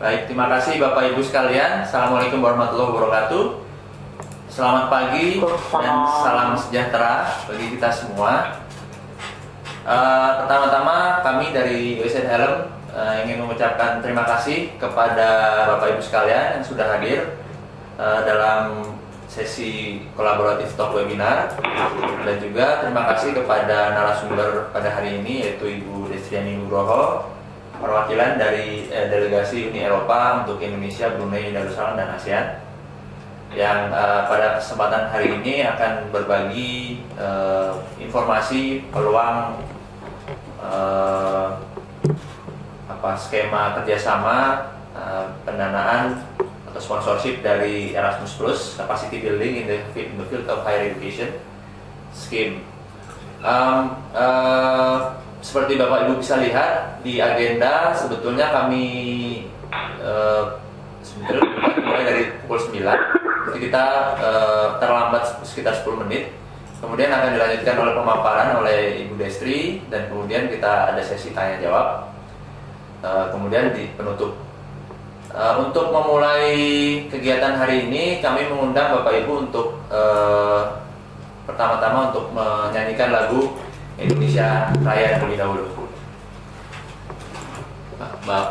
Baik, terima kasih Bapak Ibu sekalian. Assalamualaikum warahmatullahi wabarakatuh. Selamat pagi dan salam sejahtera bagi kita semua. Pertama-tama kami dari USN Helm ingin mengucapkan terima kasih kepada Bapak Ibu sekalian yang sudah hadir dalam sesi kolaboratif talk webinar, dan juga terima kasih kepada narasumber pada hari ini yaitu Ibu Destriani Nugroho, perwakilan dari delegasi Uni Eropa untuk Indonesia, Brunei Darussalam dan ASEAN, yang pada kesempatan hari ini akan berbagi informasi peluang skema kerjasama pendanaan atau sponsorship dari Erasmus Plus Capacity Building in the Field of Higher Education Scheme. Seperti Bapak Ibu bisa lihat di agenda, sebetulnya kami mulai dari pukul 9, jadi kita terlambat sekitar 10 menit. Kemudian akan dilanjutkan oleh pemaparan oleh Ibu Destri, dan kemudian kita ada sesi tanya jawab. Kemudian di penutup. Untuk memulai kegiatan hari ini, kami mengundang Bapak Ibu untuk pertama-tama untuk menyanyikan lagu Indonesia Raya terlebih dahulu. Mbak.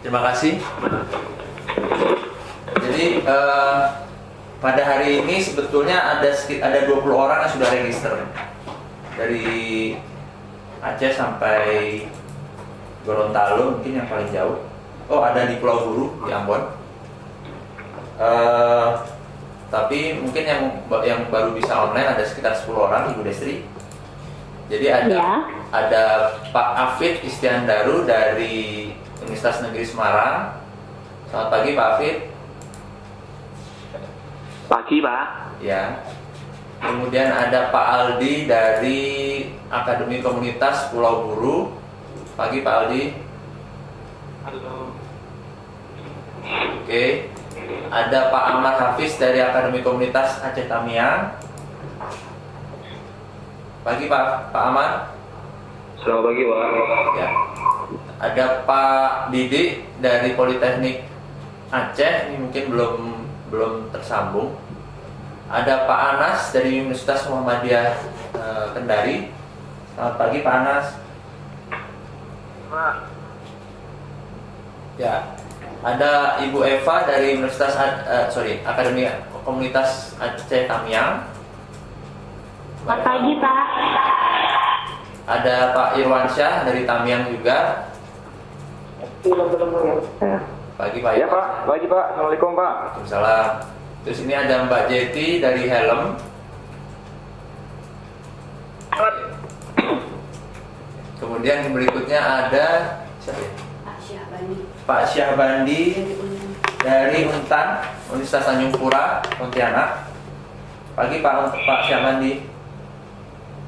Terima kasih. Jadi pada hari ini sebetulnya ada 20 orang yang sudah register dari Aceh sampai Gorontalo, mungkin yang paling jauh. Oh, ada di Pulau Buru di Ambon. Tapi mungkin yang baru bisa online ada sekitar 10 orang, Ibu Destri. Jadi ada Pak Afid Istiandaru dari Universitas Negeri Semarang. Selamat pagi Pak Afid. Pagi Pak. Ya. Kemudian ada Pak Aldi dari Akademi Komunitas Pulau Buru. Pagi Pak Aldi. Halo. Oke. Ada Pak Ahmad Hafiz dari Akademi Komunitas Aceh Tamiang. Pagi Pak Ahmad. Selamat pagi Pak. Ya. Ada Pak Didik dari Politeknik Aceh, ini mungkin belum tersambung. Ada Pak Anas dari Universitas Muhammadiyah Kendari. Selamat pagi Pak Anas. Pak. Ya. Ada Ibu Eva dari Universitas Akademi Komunitas Aceh Tamiang. Selamat pagi Pak. Ada Pak Irwansyah dari Tamiang juga. Pagi Pak. Ya Pak, pagi Pak. Assalamualaikum Pak. Waalaikumsalam. Terus ini ada Mbak Jeti dari Helm. Kemudian yang berikutnya ada siapa ya? Asyah Bani. Pak Syahbandi dari Untan, Universitas Tanjung Pura, Pontianak. Pagi Pak Syahbandi.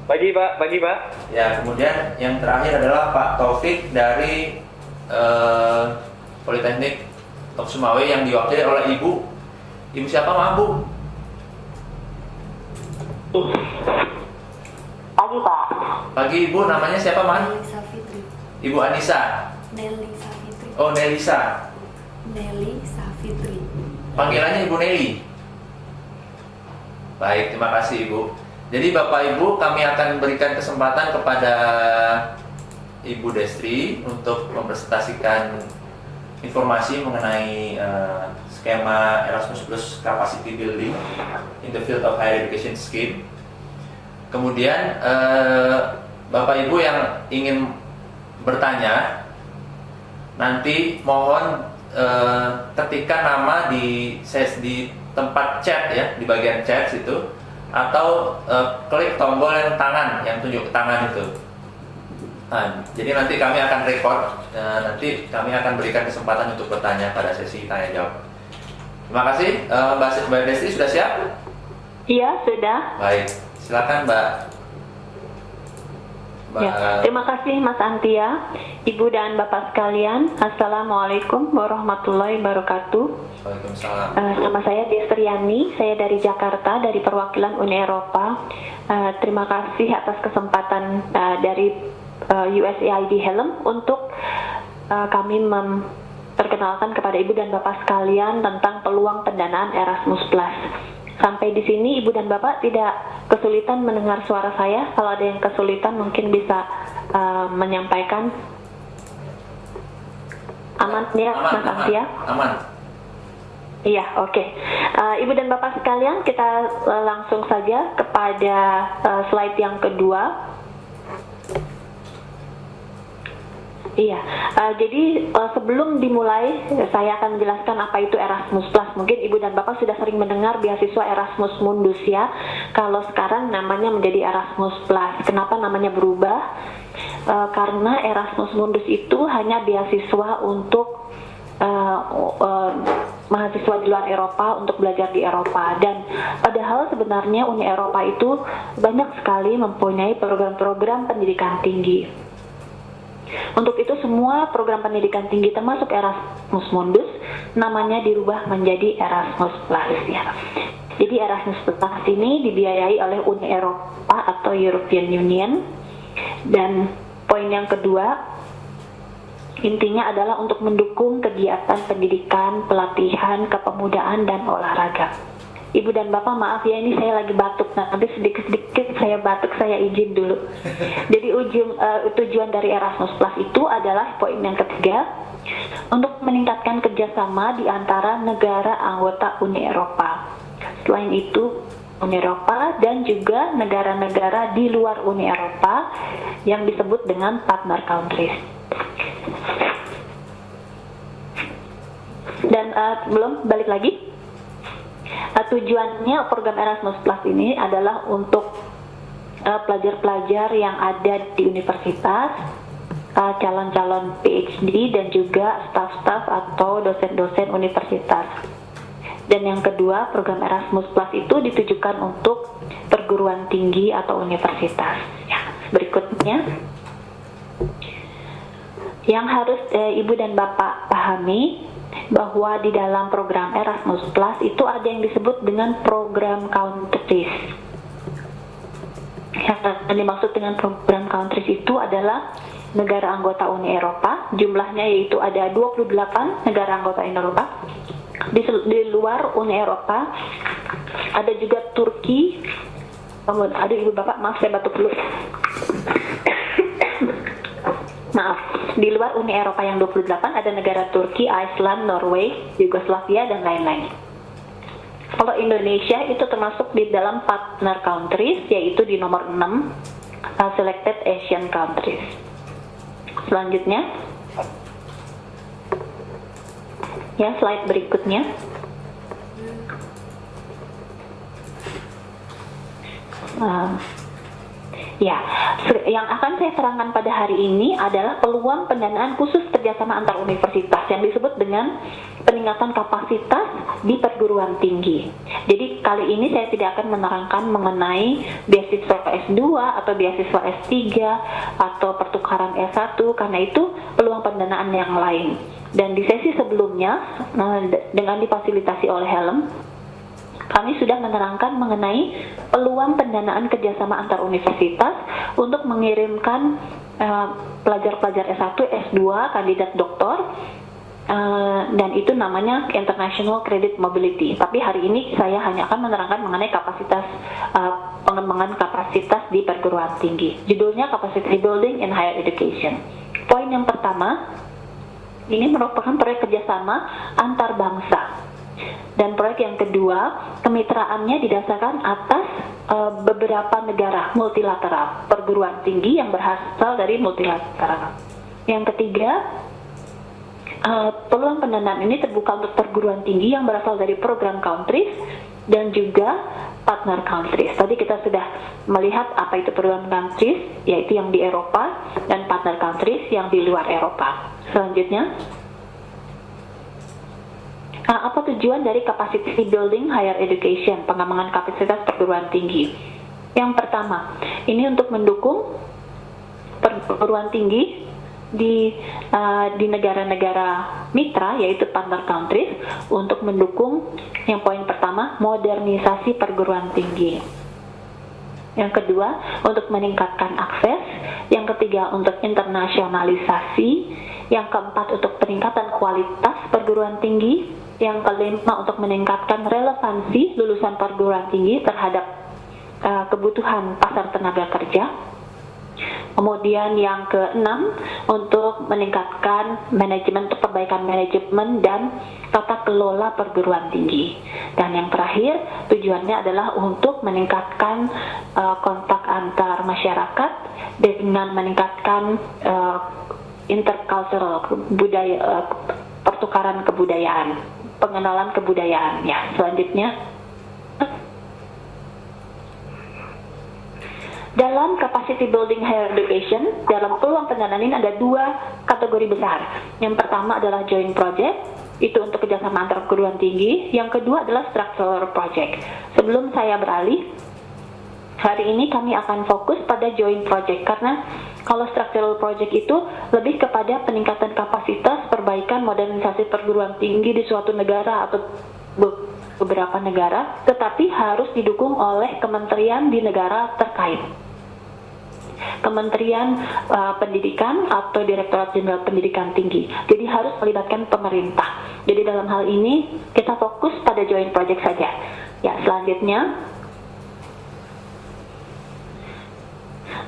Pagi Pak, pagi Pak. Ya, kemudian yang terakhir adalah Pak Taufik dari Politeknik Tok Sumawe yang diwakili oleh Ibu. Ibu siapa, maaf Bu? Pagi, Pak. Pagi Ibu, namanya siapa, Man? Nelly Safitri. Ibu Anissa. Nelly Safitri. Oh, Nelisa. Nelly Safitri. Panggilannya Ibu Nelly. Baik, terima kasih Ibu. Jadi Bapak Ibu, kami akan berikan kesempatan kepada Ibu Destri untuk mempresentasikan informasi mengenai skema Erasmus Plus Capacity Building in the Field of Higher Education Scheme. Kemudian Bapak Ibu yang ingin bertanya, nanti mohon ketikkan nama di tempat chat ya, di bagian chat situ, atau klik tombol yang tangan, yang tunjuk ke tangan itu. Nah, jadi nanti kami akan record, nanti kami akan berikan kesempatan untuk bertanya pada sesi tanya jawab. Terima kasih. Mbak Destri sudah siap? Iya, sudah. Baik, silakan Mbak. Ya, terima kasih Mas Antia, Ibu dan Bapak sekalian. Assalamualaikum warahmatullahi wabarakatuh. Waalaikumsalam. Nama saya Destriani, saya dari Jakarta, dari perwakilan Uni Eropa. Terima kasih atas kesempatan dari USAID Helm untuk kami memperkenalkan kepada Ibu dan Bapak sekalian tentang peluang pendanaan Erasmus Plus. Sampai di sini Ibu dan Bapak tidak kesulitan mendengar suara saya. Kalau ada yang kesulitan mungkin bisa menyampaikan. Aman ya, Mas Antia? Aman. Iya, oke. Ibu dan Bapak sekalian, kita langsung saja kepada slide yang kedua. Iya, jadi sebelum dimulai saya akan menjelaskan apa itu Erasmus Plus. Mungkin Ibu dan Bapak sudah sering mendengar beasiswa Erasmus Mundus ya. Kalau sekarang namanya menjadi Erasmus Plus. Kenapa namanya berubah? Karena Erasmus Mundus itu hanya beasiswa untuk mahasiswa di luar Eropa untuk belajar di Eropa, dan padahal sebenarnya Uni Eropa itu banyak sekali mempunyai program-program pendidikan tinggi. Untuk itu semua program pendidikan tinggi termasuk Erasmus Mundus namanya dirubah menjadi Erasmus Plus ya. Jadi Erasmus Plus ini dibiayai oleh Uni Eropa atau European Union, dan poin yang kedua intinya adalah untuk mendukung kegiatan pendidikan, pelatihan, kepemudaan, dan olahraga. Ibu dan Bapak maaf ya, ini saya lagi batuk, nanti sedikit-sedikit saya batuk, saya izin dulu. Jadi tujuan dari Erasmus Plus itu adalah poin yang ketiga, untuk meningkatkan kerjasama di antara negara anggota Uni Eropa. Selain itu, Uni Eropa dan juga negara-negara di luar Uni Eropa yang disebut dengan partner countries. Dan belum balik lagi. Tujuannya program Erasmus Plus ini adalah untuk pelajar-pelajar yang ada di universitas, calon-calon PhD, dan juga staf-staf atau dosen-dosen universitas. Dan yang kedua, program Erasmus Plus itu ditujukan untuk perguruan tinggi atau universitas. Ya, berikutnya, yang harus Ibu dan Bapak pahami bahwa di dalam program Erasmus Plus itu ada yang disebut dengan program countries. Yang dimaksud dengan program countries itu adalah negara anggota Uni Eropa, jumlahnya yaitu ada 28 negara anggota Uni Eropa. Di luar Uni Eropa ada juga Turki. Aduh Ibu Bapak, maaf saya batuk dulu. Maaf, di luar Uni Eropa yang 28 ada negara Turki, Iceland, Norway, Yugoslavia, dan lain-lain. Kalau Indonesia itu termasuk di dalam partner countries, yaitu di nomor 6, selected Asian countries. Selanjutnya, ya slide berikutnya. Ya, yang akan saya terangkan pada hari ini adalah peluang pendanaan khusus kerjasama antar universitas yang disebut dengan peningkatan kapasitas di perguruan tinggi. Jadi kali ini saya tidak akan menerangkan mengenai beasiswa S2 atau beasiswa S3 atau pertukaran S1 karena itu peluang pendanaan yang lain. Dan di sesi sebelumnya dengan difasilitasi oleh Helm, kami sudah menerangkan mengenai peluang pendanaan kerjasama antar universitas untuk mengirimkan pelajar-pelajar S1, S2, kandidat doktor, dan itu namanya International Credit Mobility. Tapi hari ini saya hanya akan menerangkan mengenai kapasitas pengembangan kapasitas di perguruan tinggi. Judulnya Capacity Building in Higher Education. Poin yang pertama, ini merupakan proyek kerjasama antar bangsa. Dan proyek yang kedua, kemitraannya didasarkan atas beberapa negara multilateral, perguruan tinggi yang berasal dari multilateral. Yang ketiga, peluang pendanaan ini terbuka untuk perguruan tinggi yang berasal dari program countries dan juga partner countries. Tadi kita sudah melihat apa itu program countries, yaitu yang di Eropa, dan partner countries yang di luar Eropa. Selanjutnya, apa tujuan dari capacity building higher education, pengembangan kapasitas perguruan tinggi? Yang pertama, ini untuk mendukung perguruan tinggi di negara-negara mitra, yaitu partner countries, untuk mendukung yang poin pertama, modernisasi perguruan tinggi. Yang kedua, untuk meningkatkan akses. Yang ketiga, untuk internasionalisasi. Yang keempat, untuk peningkatan kualitas perguruan tinggi. Yang kelima, untuk meningkatkan relevansi lulusan perguruan tinggi terhadap kebutuhan pasar tenaga kerja. Kemudian yang keenam, untuk meningkatkan manajemen, untuk perbaikan manajemen dan tata kelola perguruan tinggi. Dan yang terakhir, tujuannya adalah untuk meningkatkan kontak antar masyarakat dengan meningkatkan intercultural budaya, pertukaran kebudayaan, pengenalan kebudayaan. Ya, selanjutnya, dalam capacity building higher education, dalam peluang pendanaan ini ada dua kategori besar. Yang pertama adalah joint project, itu untuk kerjasama antar perguruan tinggi. Yang kedua adalah structural project. Sebelum saya beralih, hari ini kami akan fokus pada joint project, karena kalau structural project itu lebih kepada peningkatan kapasitas, perbaikan, modernisasi perguruan tinggi di suatu negara atau beberapa negara, tetapi harus didukung oleh kementerian di negara terkait. Kementerian Pendidikan atau Direktorat Jenderal Pendidikan Tinggi. Jadi harus melibatkan pemerintah. Jadi dalam hal ini kita fokus pada joint project saja. Ya, selanjutnya,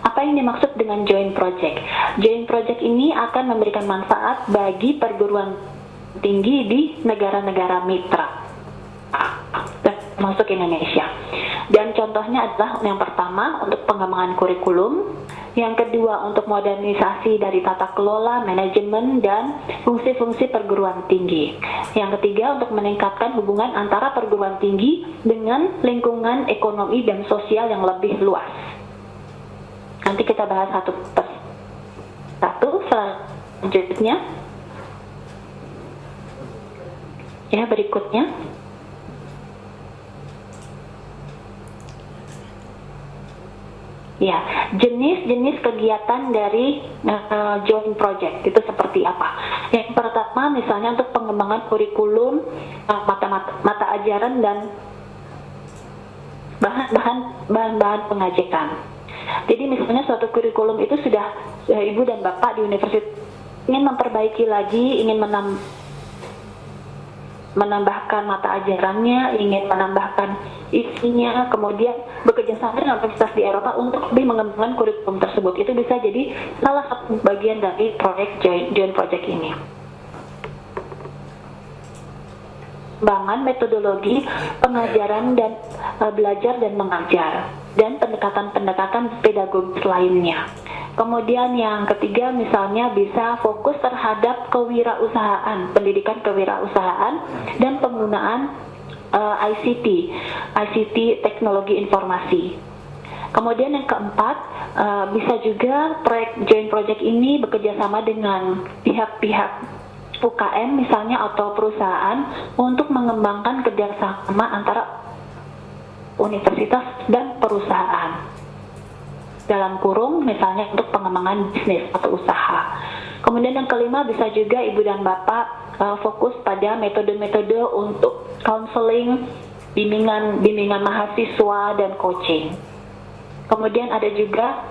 apa yang dimaksud dengan joint project? Joint project ini akan memberikan manfaat bagi perguruan tinggi di negara-negara mitra, termasuk Indonesia. Dan contohnya adalah yang pertama untuk pengembangan kurikulum, yang kedua untuk modernisasi dari tata kelola, manajemen, dan fungsi-fungsi perguruan tinggi. Yang ketiga untuk meningkatkan hubungan antara perguruan tinggi dengan lingkungan ekonomi dan sosial yang lebih luas. Nanti kita bahas satu per satu. Selanjutnya, ya, berikutnya, ya, jenis-jenis kegiatan dari joint project itu seperti apa? Yang pertama, misalnya untuk pengembangan kurikulum, mata ajaran dan bahan-bahan pengajaran. Jadi misalnya suatu kurikulum itu sudah Ibu dan Bapak di universitas ingin memperbaiki lagi, ingin menambahkan mata ajarannya, ingin menambahkan isinya, kemudian bekerjasama dengan universitas di Eropa untuk lebih mengembangkan kurikulum tersebut. Itu bisa jadi salah satu bagian dari proyek joint project ini. Pengembangan metodologi pengajaran dan belajar dan mengajar, dan pendekatan-pendekatan pedagogis lainnya. Kemudian yang ketiga misalnya bisa fokus terhadap kewirausahaan, pendidikan kewirausahaan dan penggunaan ICT teknologi informasi. Kemudian yang keempat, bisa juga joint project ini bekerja sama dengan pihak-pihak UKM misalnya atau perusahaan untuk mengembangkan kerjasama antara universitas dan perusahaan. Dalam kurung misalnya untuk pengembangan bisnis atau usaha. Kemudian yang kelima, bisa juga Ibu dan Bapak fokus pada metode-metode untuk counseling, bimbingan mahasiswa dan coaching. Kemudian ada juga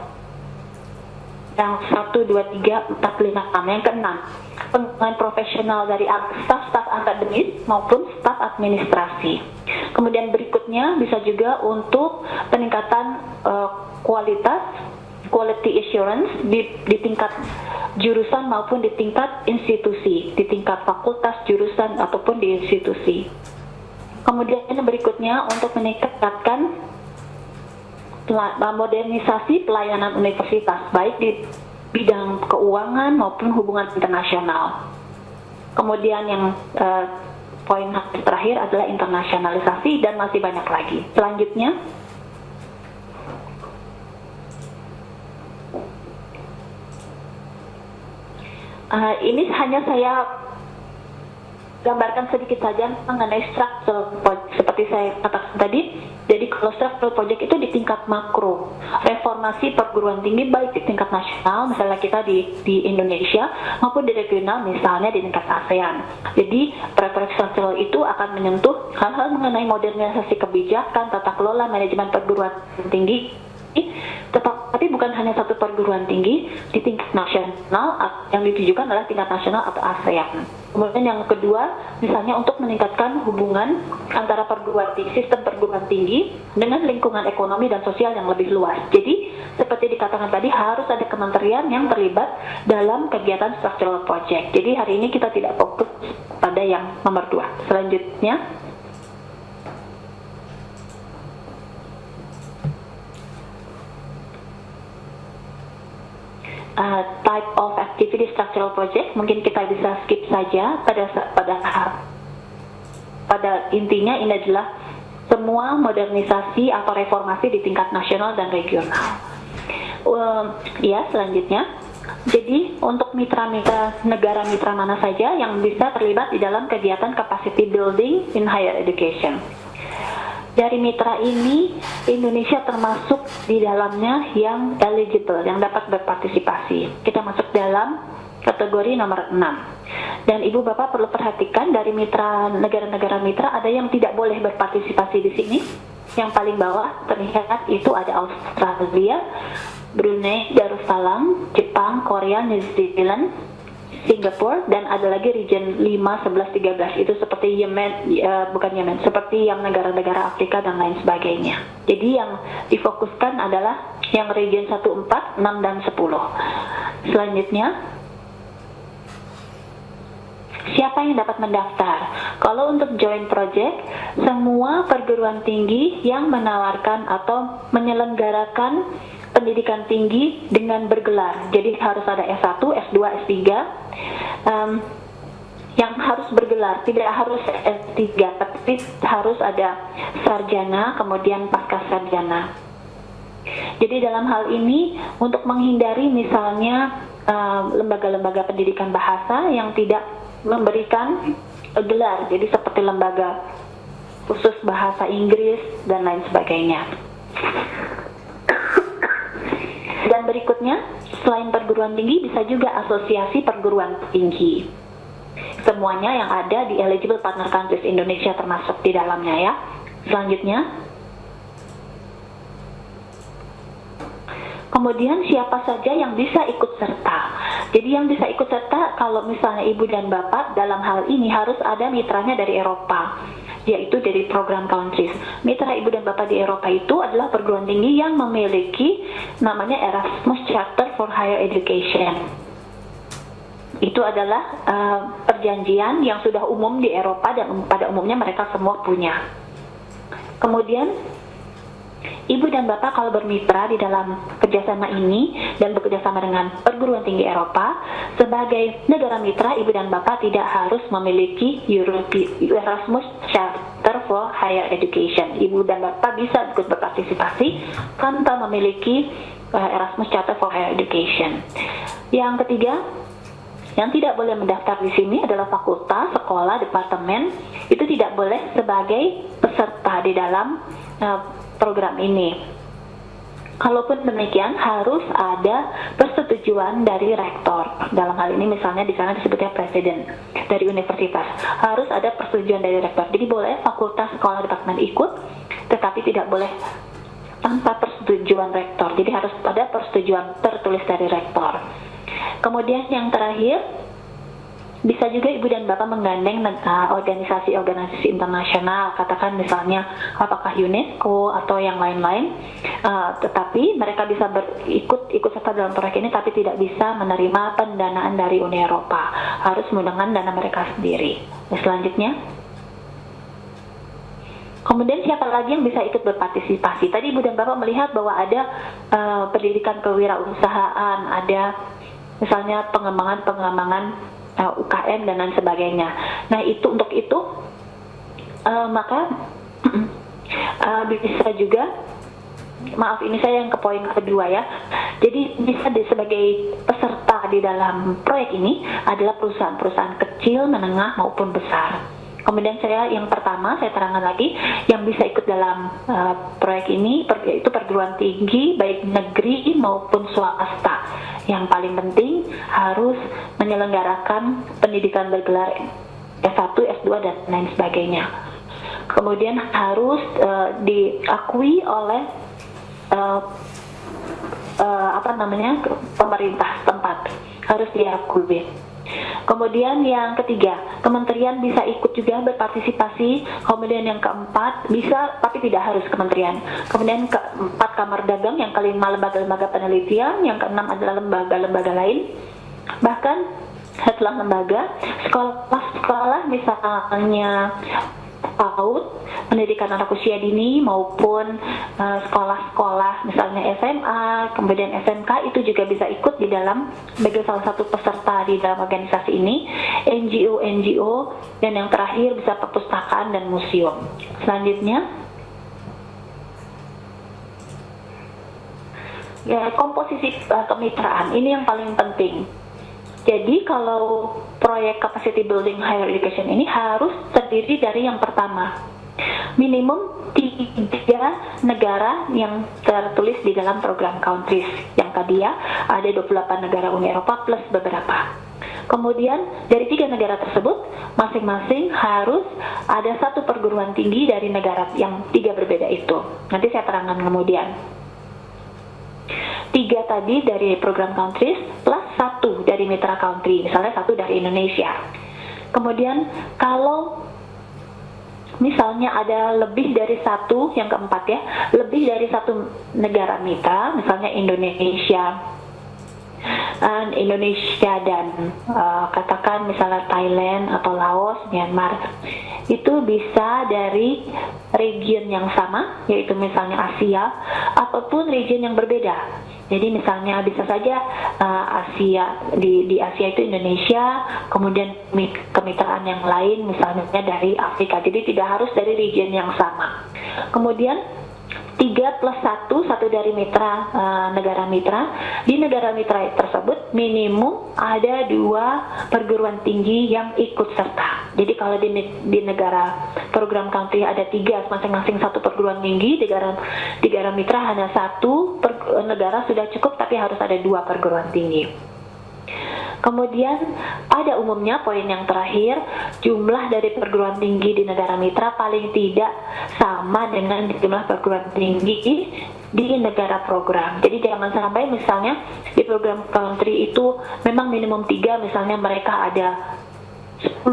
yang 1, 2, 3, 4, 5, 6. Yang keenam, pengembangan profesional dari staf akademis maupun staf administrasi. Kemudian berikutnya bisa juga untuk peningkatan quality assurance di tingkat jurusan maupun di tingkat institusi, di tingkat fakultas, jurusan ataupun di institusi. Kemudian berikutnya untuk meningkatkan modernisasi pelayanan universitas baik di bidang keuangan maupun hubungan internasional. Kemudian yang poin terakhir adalah internasionalisasi dan masih banyak lagi. Selanjutnya, ini hanya saya gambarkan sedikit saja mengenai structural project seperti saya katakan tadi. Jadi kalau structural project itu di tingkat makro, reformasi perguruan tinggi baik di tingkat nasional, misalnya kita di Indonesia, maupun di regional, misalnya di tingkat ASEAN. Jadi proyek structural itu akan menyentuh hal-hal mengenai modernisasi kebijakan, tata kelola, manajemen perguruan tinggi, tetapi bukan hanya satu perguruan tinggi di tingkat nasional, yang ditujukan adalah tingkat nasional atau ASEAN. Kemudian yang kedua, misalnya untuk meningkatkan hubungan antara sistem perguruan tinggi dengan lingkungan ekonomi dan sosial yang lebih luas. Jadi seperti dikatakan tadi, harus ada kementerian yang terlibat dalam kegiatan structural project. Jadi hari ini kita tidak fokus pada yang nomor 2. Selanjutnya, type of activity structural project mungkin kita bisa skip saja. Pada intinya ini adalah semua modernisasi atau reformasi di tingkat nasional dan regional. Selanjutnya, jadi untuk mitra-mitra negara mitra mana saja yang bisa terlibat di dalam kegiatan capacity building in higher education. Dari mitra ini, Indonesia termasuk di dalamnya yang eligible, yang dapat berpartisipasi. Kita masuk dalam kategori nomor 6. Dan Ibu Bapak perlu perhatikan dari negara-negara mitra ada yang tidak boleh berpartisipasi di sini. Yang paling bawah terlihat itu ada Australia, Brunei, Darussalam, Jepang, Korea, New Zealand, Singapura, dan ada lagi region 5, 11, 13 itu seperti seperti yang negara-negara Afrika dan lain sebagainya. Jadi yang difokuskan adalah yang region 1, 4, 6, dan 10. Selanjutnya, siapa yang dapat mendaftar? Kalau untuk joint project, semua perguruan tinggi yang menawarkan atau menyelenggarakan pendidikan tinggi dengan bergelar. Jadi harus ada S1, S2, S3 yang harus bergelar, tidak harus S3, tapi harus ada sarjana, kemudian pasca sarjana. Jadi dalam hal ini untuk menghindari misalnya lembaga-lembaga pendidikan bahasa yang tidak memberikan gelar, jadi seperti lembaga khusus bahasa Inggris dan lain sebagainya. Dan berikutnya, selain perguruan tinggi bisa juga asosiasi perguruan tinggi. Semuanya yang ada di eligible partner countries, Indonesia termasuk di dalamnya ya. Selanjutnya, kemudian siapa saja yang bisa ikut serta. Jadi yang bisa ikut serta kalau misalnya Ibu dan Bapak dalam hal ini harus ada mitranya dari Eropa, yaitu dari program countries. Mitra Ibu dan Bapak di Eropa itu adalah perguruan tinggi yang memiliki namanya Erasmus Charter for Higher Education. Itu adalah perjanjian yang sudah umum di Eropa dan pada umumnya mereka semua punya. Kemudian Ibu dan Bapak kalau bermitra di dalam kerjasama ini dan bekerjasama dengan perguruan tinggi Eropa, sebagai negara mitra, Ibu dan Bapak tidak harus memiliki Erasmus Charter for Higher Education. Ibu dan Bapak bisa ikut berpartisipasi tanpa memiliki Erasmus Charter for Higher Education. Yang ketiga, yang tidak boleh mendaftar di sini adalah fakultas, sekolah, departemen. Itu tidak boleh sebagai peserta di dalam program ini. Kalaupun demikian, harus ada persetujuan dari rektor. Dalam hal ini misalnya di sana disebutnya presiden dari universitas. Harus ada persetujuan dari rektor. Jadi boleh fakultas, sekolah, departemen ikut, tetapi tidak boleh tanpa persetujuan rektor. Jadi harus ada persetujuan tertulis dari rektor. Kemudian yang terakhir, bisa juga Ibu dan Bapak menggandeng organisasi-organisasi internasional, katakan misalnya apakah UNESCO atau yang lain-lain, tetapi mereka bisa ikut serta dalam proyek ini, tapi tidak bisa menerima pendanaan dari Uni Eropa, harus menggunakan dana mereka sendiri. Selanjutnya, kemudian siapa lagi yang bisa ikut berpartisipasi? Tadi Ibu dan Bapak melihat bahwa ada pendidikan kewirausahaan, ada misalnya pengembangan UKM dan lain sebagainya. Nah, untuk itu maka bisa juga, maaf ini saya yang ke poin kedua ya. Jadi bisa sebagai peserta di dalam proyek ini adalah perusahaan-perusahaan kecil, menengah maupun besar. Kemudian yang pertama saya terangkan lagi, yang bisa ikut dalam proyek ini itu perguruan tinggi baik negeri maupun swasta. Yang paling penting harus menyelenggarakan pendidikan bergelar S1, S2 dan lain sebagainya. Kemudian harus diakui oleh pemerintah setempat, harus diakui. Kemudian yang ketiga, kementerian bisa ikut juga berpartisipasi. Kemudian yang keempat, bisa tapi tidak harus kementerian. Kemudian keempat, kamar dagang. Yang kelima, lembaga-lembaga penelitian. Yang keenam adalah lembaga-lembaga lain. Bahkan setelah lembaga, sekolah-sekolah misalnya PAUD, pendidikan anak usia dini, maupun sekolah-sekolah misalnya SMA, kemudian SMK, itu juga bisa ikut di dalam sebagai salah satu peserta di dalam organisasi ini. NGO, dan yang terakhir bisa perpustakaan dan museum. Selanjutnya, ya, komposisi kemitraan ini yang paling penting. Jadi kalau proyek capacity building higher education ini harus terdiri dari yang pertama, minimum 3 negara yang tertulis di dalam program countries. Yang tadi ya, ada 28 negara Uni Eropa plus beberapa. Kemudian dari 3 negara tersebut, masing-masing harus ada 1 perguruan tinggi dari negara yang 3 berbeda itu. Nanti saya terangkan kemudian. 3 tadi dari program countries plus 1 dari mitra country, misalnya 1 dari Indonesia. Kemudian kalau misalnya ada lebih dari 1, yang keempat ya, lebih dari 1 negara mitra, misalnya Indonesia dan katakan misalnya Thailand atau Laos, Myanmar, itu bisa dari region yang sama, yaitu misalnya Asia, ataupun region yang berbeda. Jadi misalnya bisa saja Asia, di Asia itu Indonesia, kemudian kemitraan yang lain misalnya dari Afrika. Jadi tidak harus dari region yang sama. Kemudian 3 plus 1 dari mitra, negara mitra. Di negara mitra tersebut minimum ada 2 perguruan tinggi yang ikut serta. Jadi kalau di negara program country ada 3, masing-masing 1 perguruan tinggi. Di negara mitra hanya 1 negara sudah cukup, tapi harus ada 2 perguruan tinggi. Kemudian ada umumnya poin yang terakhir, jumlah dari perguruan tinggi di negara mitra paling tidak sama dengan jumlah perguruan tinggi di negara program. Jadi jangan sampai misalnya di program country itu memang minimum 3, misalnya mereka ada 10,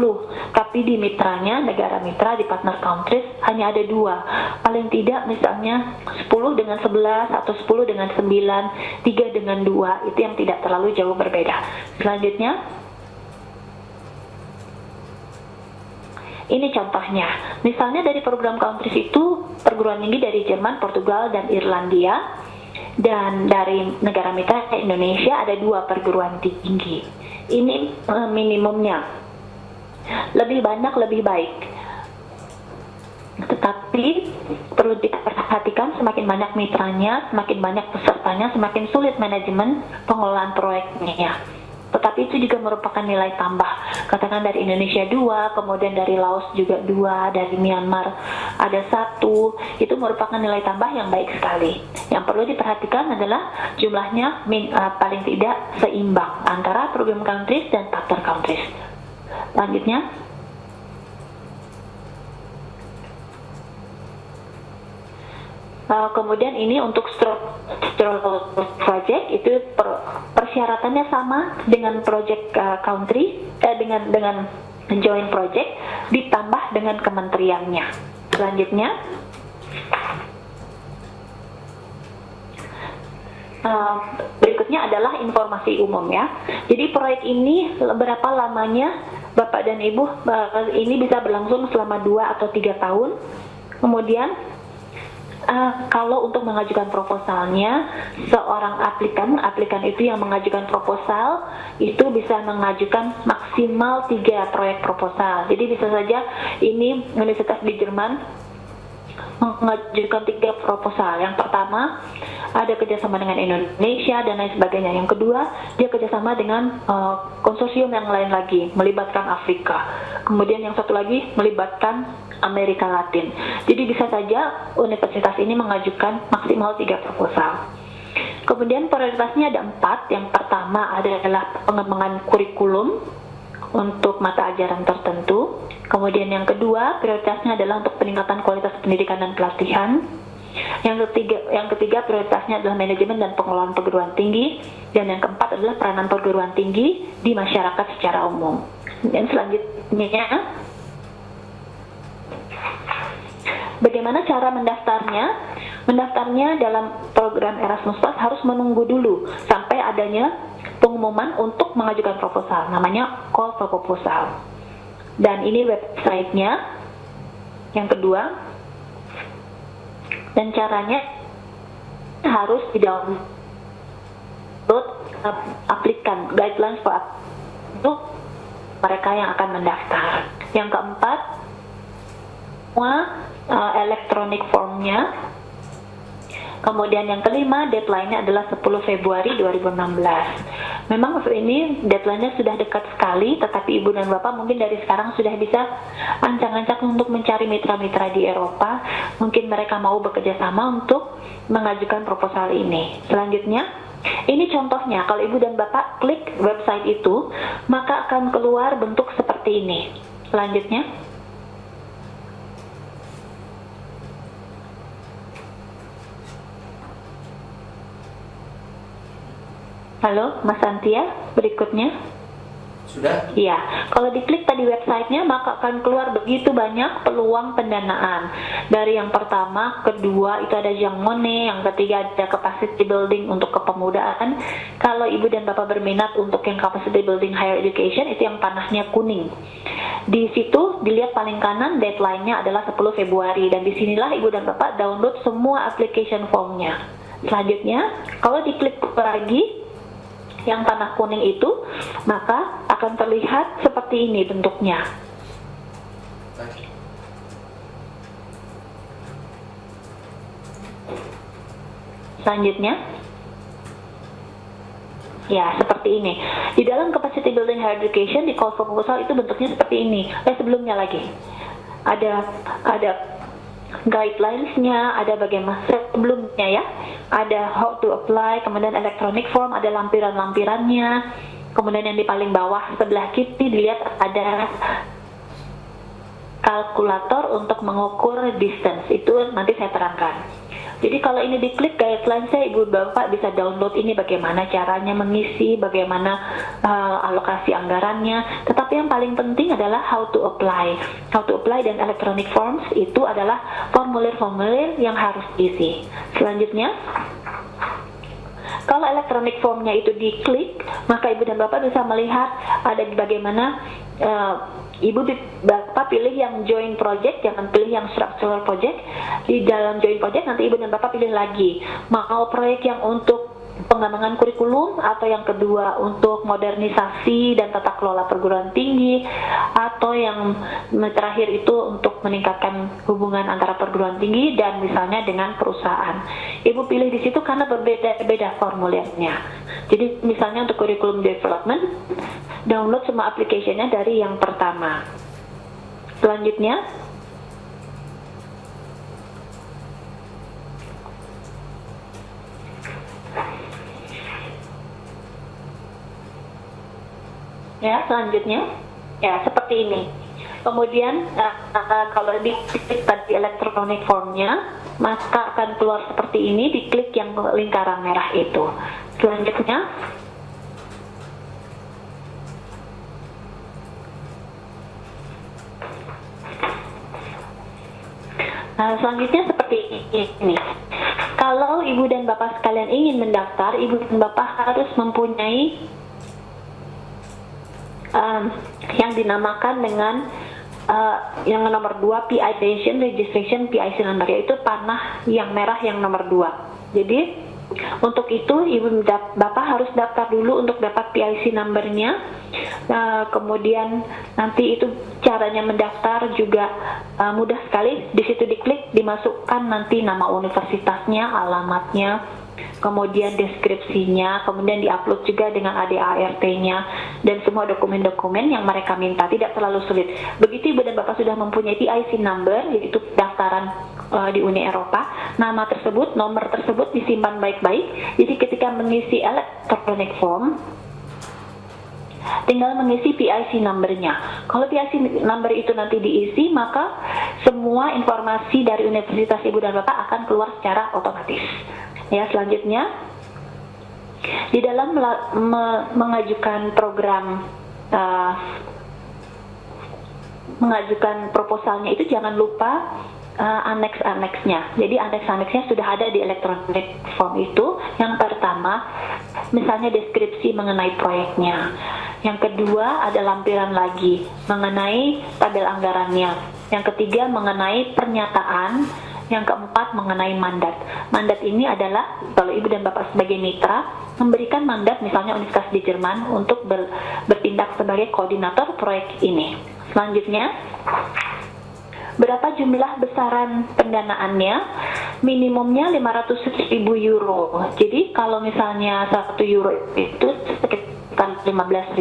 tapi di mitranya, negara mitra, di partner countries hanya ada 2. Paling tidak misalnya 10 dengan 11 atau 10 dengan 9, 3 dengan 2, itu yang tidak terlalu jauh berbeda. Selanjutnya, ini contohnya. Misalnya dari program countries itu perguruan tinggi dari Jerman, Portugal, dan Irlandia. Dan dari negara mitra Indonesia ada 2 perguruan tinggi. Ini minimumnya. Lebih banyak lebih baik. Tetapi perlu diperhatikan, semakin banyak mitranya, semakin banyak pesertanya, semakin sulit manajemen pengelolaan proyeknya. Tetapi itu juga merupakan nilai tambah. Katakan dari Indonesia 2, kemudian dari Laos juga 2, dari Myanmar ada 1. Itu merupakan nilai tambah yang baik sekali. Yang perlu diperhatikan adalah jumlahnya paling tidak seimbang antara program countries dan partner countries. Selanjutnya, kemudian ini untuk structural project itu persyaratannya sama dengan project country, dengan joint project ditambah dengan kementeriannya. Selanjutnya, berikutnya adalah informasi umum ya. Jadi proyek ini berapa lamanya Bapak dan Ibu, ini bisa berlangsung selama 2 atau 3 tahun. Kemudian kalau untuk mengajukan proposalnya, seorang aplikan itu yang mengajukan proposal itu bisa mengajukan maksimal 3 proyek proposal. Jadi bisa saja ini universitas di Jerman mengajukan 3 proposal. Yang pertama ada kerjasama dengan Indonesia dan lain sebagainya. Yang kedua dia kerjasama dengan konsorsium yang lain lagi, melibatkan Afrika. Kemudian yang satu lagi melibatkan Amerika Latin. Jadi bisa saja universitas ini mengajukan maksimal 3 proposal. Kemudian prioritasnya ada 4. Yang pertama adalah pengembangan kurikulum untuk mata ajaran tertentu. Kemudian yang kedua prioritasnya adalah untuk peningkatan kualitas pendidikan dan pelatihan. Yang ketiga prioritasnya adalah manajemen dan pengelolaan perguruan tinggi. Dan yang keempat adalah peranan perguruan tinggi di masyarakat secara umum. Dan selanjutnya, bagaimana cara mendaftarnya? Mendaftarnya dalam program Erasmus Plus harus menunggu dulu sampai adanya pengumuman untuk mengajukan proposal, namanya call for proposal. Dan ini websitenya. Yang kedua, dan caranya harus di-download aplikan guidelines for untuk mereka yang akan mendaftar. Yang keempat, elektronik formnya. Kemudian yang kelima, deadline-nya adalah 10 Februari 2016. Memang ini deadline-nya sudah dekat sekali, tetapi Ibu dan Bapak mungkin dari sekarang sudah bisa ancang-ancang untuk mencari mitra-mitra di Eropa. Mungkin mereka mau bekerja sama untuk mengajukan proposal ini. Selanjutnya, ini contohnya, kalau Ibu dan Bapak klik website itu, maka akan keluar bentuk seperti ini. Selanjutnya, halo, Mas Antia, berikutnya. Sudah? Iya, kalau diklik tadi websitenya maka akan keluar begitu banyak peluang pendanaan. Dari yang pertama, kedua itu ada Jean Monnet, yang ketiga ada capacity building untuk kepemudaan. Kalau Ibu dan Bapak berminat untuk yang capacity building higher education, itu yang panahnya kuning. Di situ dilihat paling kanan deadline-nya adalah 10 Februari dan disinilah Ibu dan Bapak download semua application form-nya. Selanjutnya, kalau diklik lagi yang panah kuning itu, maka akan terlihat seperti ini bentuknya. Selanjutnya, ya seperti ini. Di dalam capacity building higher education di call for proposal itu bentuknya seperti ini. Sebelumnya lagi ada guidelines-nya, ada bagaimana sebelumnya ya, ada how to apply, kemudian electronic form, ada lampiran-lampirannya, kemudian yang di paling bawah sebelah kiri dilihat ada kalkulator untuk mengukur distance, itu nanti saya terangkan. Jadi kalau ini diklik guidelines, saya Ibu Bapak bisa download ini bagaimana caranya mengisi, bagaimana alokasi anggarannya. Tetapi yang paling penting adalah how to apply. How to apply dan electronic forms itu adalah formulir-formulir yang harus diisi. Selanjutnya, kalau electronic formnya itu diklik, maka Ibu dan Bapak bisa melihat ada bagaimana Ibu Bapak pilih yang joint project, jangan pilih yang structural project. Di dalam joint project nanti Ibu dan Bapak pilih lagi mau proyek yang untuk pengembangan kurikulum, atau yang kedua untuk modernisasi dan tata kelola perguruan tinggi, atau yang terakhir itu untuk meningkatkan hubungan antara perguruan tinggi dan misalnya dengan perusahaan. Ibu pilih di situ karena berbeda-beda formulirnya. Jadi misalnya untuk kurikulum development, download semua aplikasinya dari yang pertama. Selanjutnya, ya seperti ini. Kemudian kalau diklik tadi electronic formnya, maka akan keluar seperti ini. Diklik yang lingkaran merah itu. Selanjutnya, seperti ini. Kalau ibu dan bapak sekalian ingin mendaftar, ibu dan bapak harus mempunyai yang dinamakan dengan yang nomor 2, PI registration PIC number, yaitu panah yang merah yang nomor 2. Jadi untuk itu ibu bapak harus daftar dulu untuk dapat PIC numbernya. Kemudian nanti itu caranya mendaftar juga mudah sekali. Di situ diklik, dimasukkan nanti nama universitasnya, alamatnya, kemudian deskripsinya, kemudian diupload juga dengan ADART-nya dan semua dokumen-dokumen yang mereka minta. Tidak terlalu sulit. Begitu ibu dan bapak sudah mempunyai PIC number, yaitu pendaftaran di Uni Eropa, nama tersebut, nomor tersebut disimpan baik-baik. Jadi ketika mengisi electronic form, tinggal mengisi PIC number-nya. Kalau PIC number itu nanti diisi, maka semua informasi dari universitas ibu dan bapak akan keluar secara otomatis. Ya, selanjutnya, di dalam mengajukan program, mengajukan proposalnya itu jangan lupa aneks-aneksnya. Jadi aneks-aneksnya sudah ada di electronic form itu. Yang pertama, misalnya deskripsi mengenai proyeknya. Yang kedua, ada lampiran lagi mengenai tabel anggarannya. Yang ketiga, mengenai pernyataan. Yang keempat, mengenai mandat. Mandat ini adalah kalau ibu dan bapak sebagai mitra memberikan mandat misalnya universitas di Jerman untuk bertindak sebagai koordinator proyek ini. Selanjutnya, berapa jumlah besaran pendanaannya? Minimumnya 500.000 euro. Jadi kalau misalnya 1 euro itu sekitar 15.000,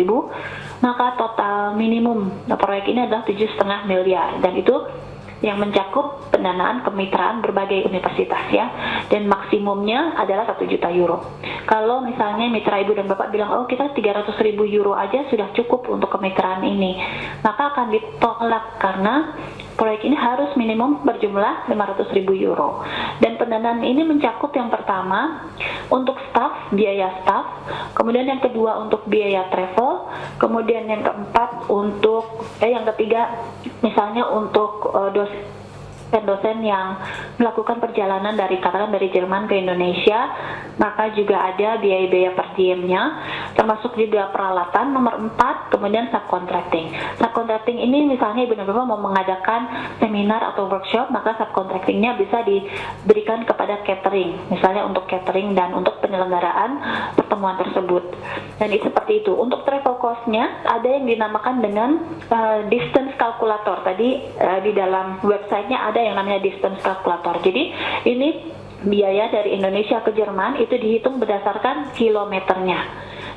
maka total minimum proyek ini adalah 7,5 miliar, dan itu yang mencakup pendanaan kemitraan berbagai universitas ya, dan maksimumnya adalah 1 juta euro. Kalau misalnya mitra ibu dan bapak bilang, oh kita 300.000 euro aja sudah cukup untuk kemitraan ini, maka akan ditolak karena proyek ini harus minimum berjumlah 500.000 euro. Dan pendanaan ini mencakup yang pertama untuk staf, biaya staf, kemudian yang kedua untuk biaya travel, kemudian yang keempat untuk yang ketiga misalnya untuk dosen yang melakukan perjalanan dari Jerman ke Indonesia, maka juga ada biaya-biaya per diemnya, termasuk juga peralatan. Nomor 4, kemudian subcontracting. Subcontracting ini misalnya ibu dan bapak mau mengadakan seminar atau workshop, maka subcontractingnya bisa diberikan kepada catering, misalnya untuk catering dan untuk penyelenggaraan pertemuan tersebut. Dan itu seperti itu. Untuk travel cost-nya ada yang dinamakan dengan distance calculator. Tadi di dalam website-nya ada yang namanya distance calculator. Jadi ini biaya dari Indonesia ke Jerman itu dihitung berdasarkan kilometernya.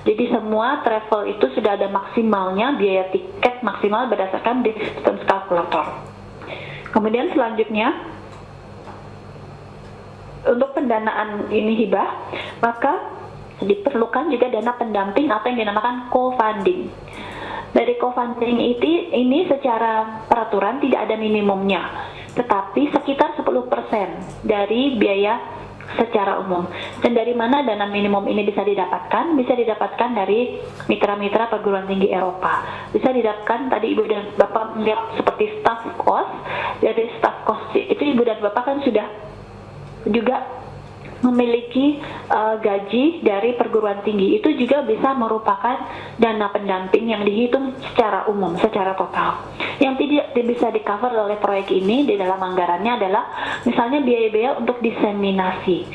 Jadi semua travel itu sudah ada maksimalnya, biaya tiket maksimal berdasarkan distance calculator. Kemudian selanjutnya, untuk pendanaan ini hibah, maka diperlukan juga dana pendamping atau yang dinamakan co-funding. Dari co-funding ini secara peraturan tidak ada minimumnya, tetapi sekitar 10% dari biaya secara umum. Dan dari mana dana minimum ini bisa didapatkan? Bisa didapatkan dari mitra-mitra perguruan tinggi Eropa. Bisa didapatkan, tadi ibu dan bapak melihat seperti staff cost. Dari staff cost itu ibu dan bapak kan sudah juga memiliki gaji dari perguruan tinggi. Itu juga bisa merupakan dana pendamping yang dihitung secara umum, secara total. Yang tidak bisa di-cover oleh proyek ini di dalam anggarannya adalah misalnya biaya-biaya untuk diseminasi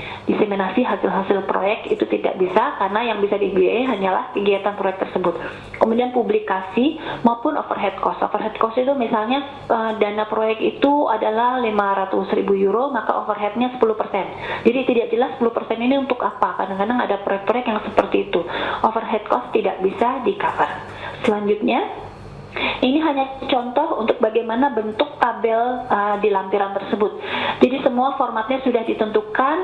hasil-hasil proyek, itu tidak bisa karena yang bisa dibiayai hanyalah kegiatan proyek tersebut. Kemudian publikasi maupun overhead cost. Overhead cost itu misalnya dana proyek itu adalah 500.000 euro, maka overheadnya 10%. Jadi tidak jelas 10% ini untuk apa. Kadang-kadang ada proyek-proyek yang seperti itu. Overhead cost tidak bisa di-cover. Selanjutnya, ini hanya contoh untuk bagaimana bentuk tabel di lampiran tersebut. Jadi semua formatnya sudah ditentukan,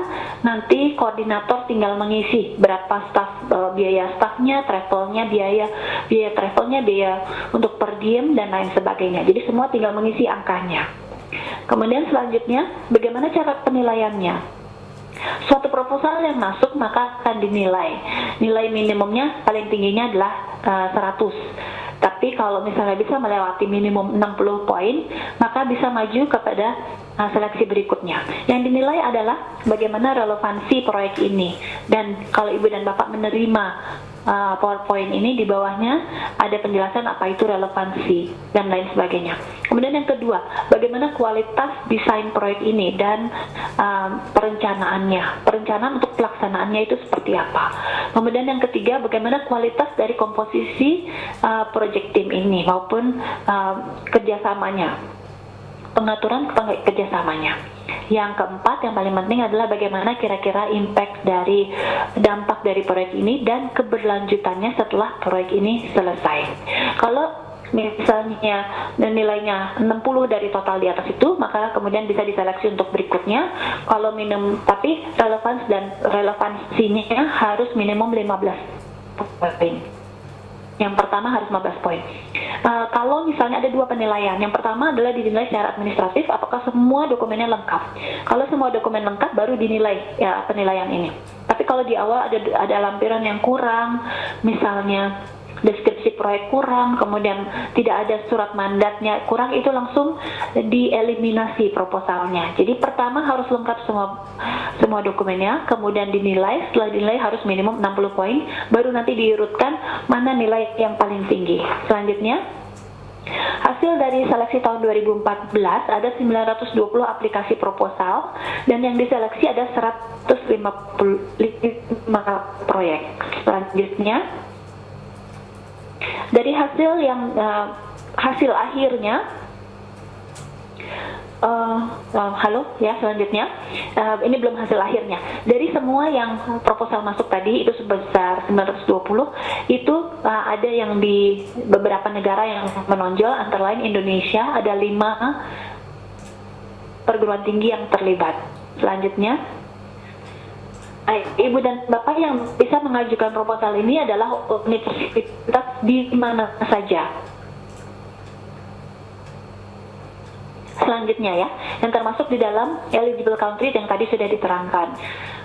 nanti koordinator tinggal mengisi berapa biaya stafnya, travelnya, biaya travelnya, biaya untuk per diem dan lain sebagainya. Jadi semua tinggal mengisi angkanya. Kemudian selanjutnya, bagaimana cara penilaiannya? Suatu proposal yang masuk maka akan dinilai. Nilai minimumnya paling tingginya adalah 100. Tapi kalau misalnya bisa melewati minimum 60 poin, maka bisa maju kepada seleksi berikutnya. Yang dinilai adalah bagaimana relevansi proyek ini. Dan kalau Ibu dan Bapak menerima PowerPoint ini, di bawahnya ada penjelasan apa itu relevansi dan lain sebagainya. Kemudian yang kedua, bagaimana kualitas desain proyek ini dan perencanaannya. Perencanaan untuk pelaksanaannya itu seperti apa. Kemudian yang ketiga, bagaimana kualitas dari komposisi project team ini maupun kerjasamanya, pengaturan kerjasamanya. Yang keempat, yang paling penting adalah bagaimana kira-kira impact dari dampak dari proyek ini dan keberlanjutannya setelah proyek ini selesai. Kalau misalnya nilainya 60 dari total di atas itu, maka kemudian bisa diseleksi untuk berikutnya. Kalau tapi relevansinya harus minimum 15 poin. Yang pertama harus 15 poin. Kalau misalnya ada dua penilaian, yang pertama adalah dinilai secara administratif, apakah semua dokumennya lengkap. Kalau semua dokumen lengkap, baru dinilai ya penilaian ini. Tapi kalau di awal ada lampiran yang kurang, misalnya deskripsi proyek kurang, kemudian tidak ada surat mandatnya kurang, itu langsung dieliminasi proposalnya. Jadi pertama harus lengkap semua dokumennya, kemudian dinilai, setelah dinilai harus minimum 60 poin, baru nanti diurutkan mana nilai yang paling tinggi. Selanjutnya, hasil dari seleksi tahun 2014 ada 920 aplikasi proposal dan yang diseleksi ada 155 proyek. Selanjutnya, dari hasil akhirnya, selanjutnya ini belum hasil akhirnya. Dari semua yang proposal masuk tadi itu sebesar 920, itu ada yang di beberapa negara yang menonjol, antara lain Indonesia, ada 5 perguruan tinggi yang terlibat. Selanjutnya, Ibu dan Bapak yang bisa mengajukan proposal ini adalah universitas di mana saja. Selanjutnya ya, yang termasuk di dalam eligible country yang tadi sudah diterangkan,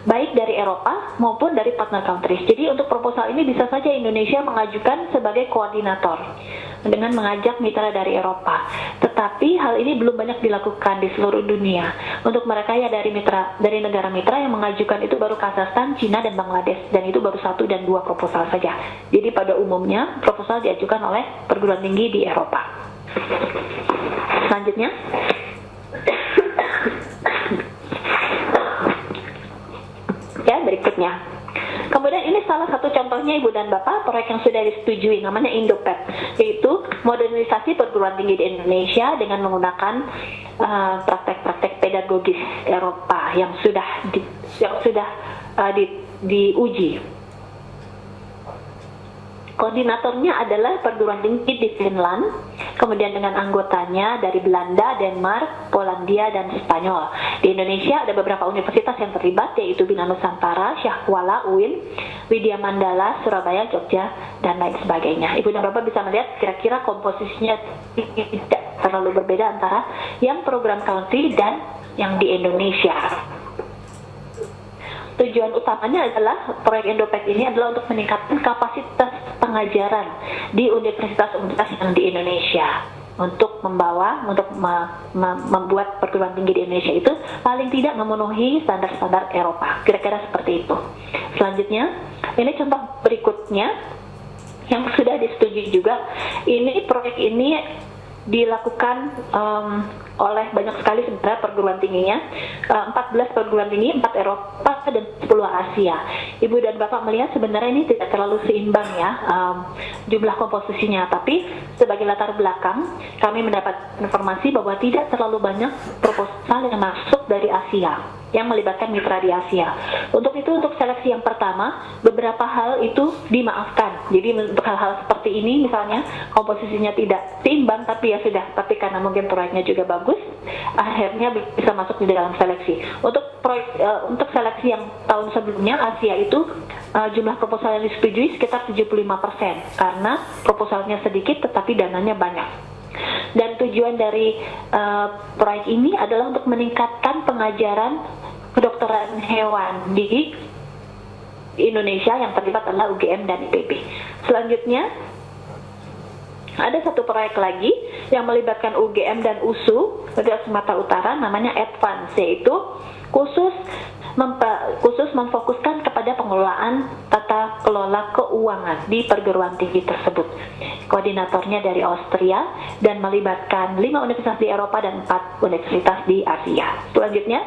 baik dari Eropa maupun dari partner countries. Jadi untuk proposal ini bisa saja Indonesia mengajukan sebagai koordinator dengan mengajak mitra dari Eropa. Tetapi hal ini belum banyak dilakukan di seluruh dunia. Untuk mereka ya dari negara mitra yang mengajukan itu baru Kazakhstan, Cina, dan Bangladesh, dan itu baru 1 dan 2 proposal saja. Jadi pada umumnya proposal diajukan oleh perguruan tinggi di Eropa. Selanjutnya, ya berikutnya. Kemudian ini salah satu contohnya Ibu dan Bapak, proyek yang sudah disetujui, namanya Indopet, yaitu modernisasi perguruan tinggi di Indonesia dengan menggunakan praktek-praktek pedagogis Eropa yang sudah diuji. Koordinatornya adalah perguruan tinggi di Finland, kemudian dengan anggotanya dari Belanda, Denmark, Polandia, dan Spanyol. Di Indonesia ada beberapa universitas yang terlibat, yaitu Bina Nusantara, Syahkuala, UIN, Widya Mandala, Surabaya, Jogja, dan lain sebagainya. Ibu dan Bapak bisa melihat kira-kira komposisinya tidak terlalu berbeda antara yang program country dan yang di Indonesia. Tujuan utamanya adalah proyek Indopet ini adalah untuk meningkatkan kapasitas pengajaran di universitas-universitas yang di Indonesia. untuk membuat perguruan tinggi di Indonesia itu paling tidak memenuhi standar-standar Eropa. Kira-kira seperti itu. Selanjutnya, ini contoh berikutnya yang sudah disetujui juga. Ini proyek ini dilakukan oleh banyak sekali sebenarnya perguruan tingginya, 14 perguruan tinggi, 4 Eropa dan 10 Asia. Ibu dan Bapak melihat sebenarnya ini tidak terlalu seimbang ya jumlah komposisinya, tapi sebagai latar belakang kami mendapat informasi bahwa tidak terlalu banyak proposal yang masuk dari Asia yang melibatkan mitra di Asia. Untuk itu, untuk seleksi yang pertama, beberapa hal itu dimaafkan. Jadi untuk hal-hal seperti ini, misalnya komposisinya tidak seimbang, tapi ya sudah, tapi karena mungkin proyeknya juga bagus, akhirnya bisa masuk di dalam seleksi. Untuk untuk seleksi yang tahun sebelumnya, Asia itu jumlah proposal yang disetujui sekitar 75%, karena proposalnya sedikit tetapi dananya banyak. Dan tujuan dari proyek ini adalah untuk meningkatkan pengajaran kedokteran hewan di Indonesia, yang terlibat adalah UGM dan IPB. Selanjutnya, ada satu proyek lagi yang melibatkan UGM dan USU dari Sumatera Utara, namanya Advance, yaitu khusus memfokuskan kepada pengelolaan tata kelola keuangan di perguruan tinggi tersebut. Koordinatornya dari Austria dan melibatkan 5 universitas di Eropa dan 4 universitas di Asia. Selanjutnya,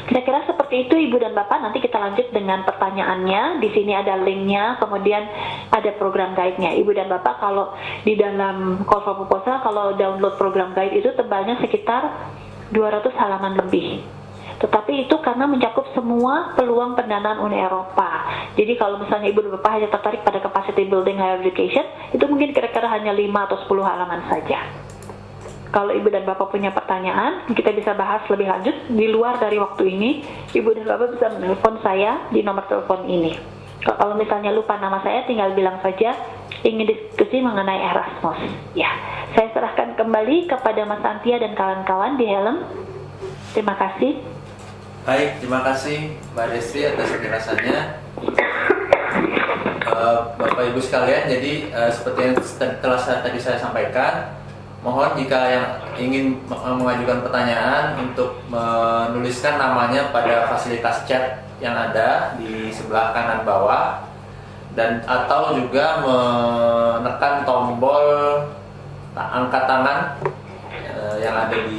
kira-kira seperti itu Ibu dan Bapak. Nanti kita lanjut dengan pertanyaannya. Di sini ada linknya, kemudian ada program guide-nya. Ibu dan Bapak, kalau di dalam call for proposal, kalau download program guide itu tebalnya sekitar 200 halaman lebih. Tetapi itu karena mencakup semua peluang pendanaan Uni Eropa. Jadi kalau misalnya Ibu dan Bapak hanya tertarik pada capacity building higher education, itu mungkin kira-kira hanya 5 atau 10 halaman saja. Kalau Ibu dan Bapak punya pertanyaan, kita bisa bahas lebih lanjut di luar dari waktu ini. Ibu dan Bapak bisa menelpon saya di nomor telepon ini. Kalau misalnya lupa nama saya, tinggal bilang saja ingin diskusi mengenai Erasmus. Ya, saya serahkan kembali kepada Mas Antia dan kawan-kawan di helm. Terima kasih. Baik, terima kasih Mbak Destri atas penjelasannya. Bapak Ibu sekalian, jadi seperti yang telah tadi saya sampaikan, mohon jika yang ingin mengajukan pertanyaan untuk menuliskan namanya pada fasilitas chat yang ada di sebelah kanan bawah, dan atau juga menekan tombol angkat tangan yang ada di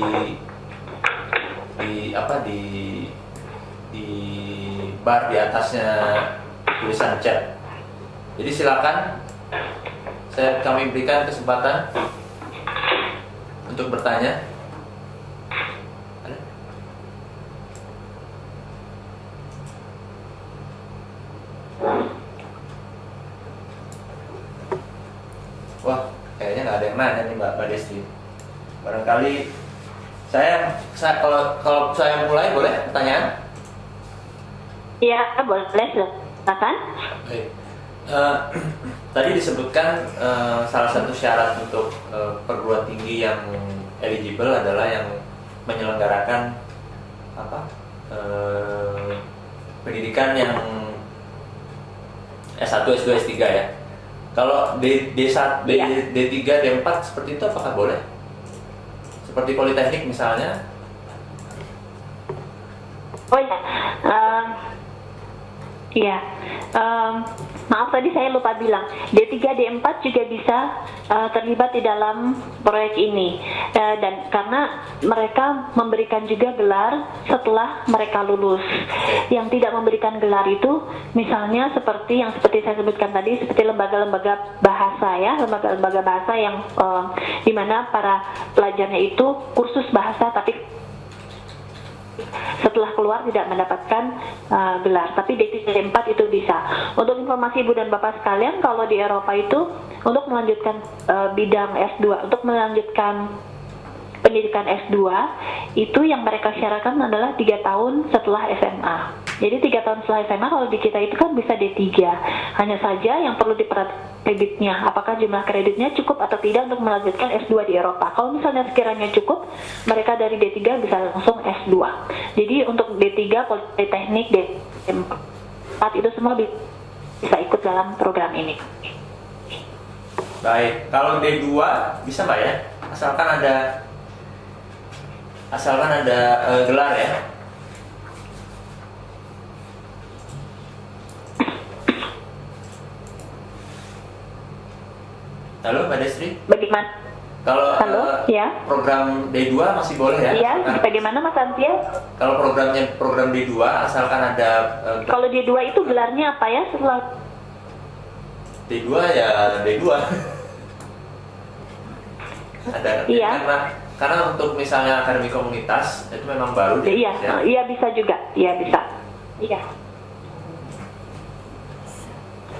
bar di atasnya tulisan chat. Jadi silakan, kami berikan kesempatan untuk bertanya. Ada? Wah, kayaknya nggak ada yang nanya nih Mbak Desti. Barangkali saya kalau saya mulai, boleh pertanyaan? Ya, boleh, silakan. Baik. Tadi disebutkan salah satu syarat untuk perguruan tinggi yang eligible adalah yang menyelenggarakan pendidikan yang S1, S2, S3 ya. Kalau D3, D4 seperti itu apakah boleh? Seperti Politeknik misalnya? Oh ya, iya. Maaf tadi saya lupa bilang, D3, D4 juga bisa terlibat di dalam proyek ini, dan karena mereka memberikan juga gelar setelah mereka lulus. Yang tidak memberikan gelar itu misalnya seperti saya sebutkan tadi, seperti lembaga-lembaga bahasa ya, lembaga-lembaga bahasa yang di mana para pelajarnya itu kursus bahasa tapi setelah keluar tidak mendapatkan gelar, tapi D3 D4 itu bisa. Untuk informasi Ibu dan Bapak sekalian, kalau di Eropa itu untuk melanjutkan bidang S2, untuk melanjutkan pendidikan S2 itu yang mereka syaratkan adalah 3 tahun setelah SMA. Jadi 3 tahun setelah SMA, kalau di kita itu kan bisa D3. Hanya saja yang perlu diperhatikan kreditnya, apakah jumlah kreditnya cukup atau tidak untuk melanjutkan S2 di Eropa. Kalau misalnya sekiranya cukup, mereka dari D3 bisa langsung S2. Jadi untuk D3, Politeknik, D4 itu semua bisa ikut dalam program ini. Baik, kalau D2 bisa Mbak ya? Asalkan ada gelar ya. Halo Mbak Destri? Bagaimana? Kalau Halo, ya. program D2 masih boleh ya? Iya, Asalkan- bagaimana Mas Antia? Kalau program D2 asalkan ada Kalau D2 itu gelarnya apa ya setelah D2 ya D2. Ada Iya. karena untuk misalnya akademi komunitas itu memang baru di Iya, Indonesia. iya bisa juga. Iya bisa. Iya.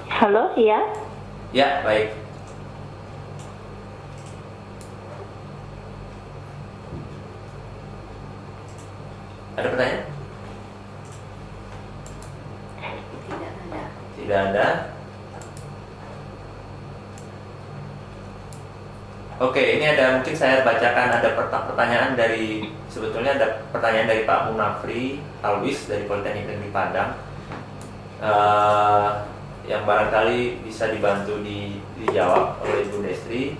Halo, iya. Ya, baik. Ada pertanyaan? Tidak ada. Tidak ada. Oke, ini mungkin saya bacakan ada pertanyaan sebetulnya ada pertanyaan dari Pak Munafri Alwis dari Politeknik Negeri Padang. Yang barangkali bisa dibantu dijawab oleh Ibu Destri.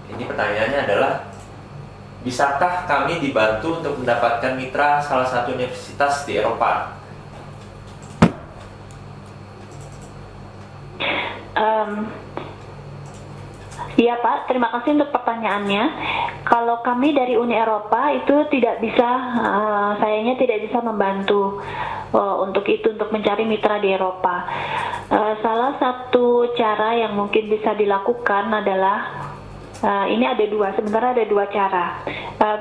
Ini pertanyaannya adalah, bisakah kami dibantu untuk mendapatkan mitra salah satu universitas di Eropa? Iya Pak, terima kasih untuk pertanyaannya. Kalau kami dari Uni Eropa itu tidak bisa, sayangnya tidak bisa membantu untuk mencari mitra di Eropa. Salah satu cara yang mungkin bisa dilakukan adalah ini sebenarnya ada dua cara.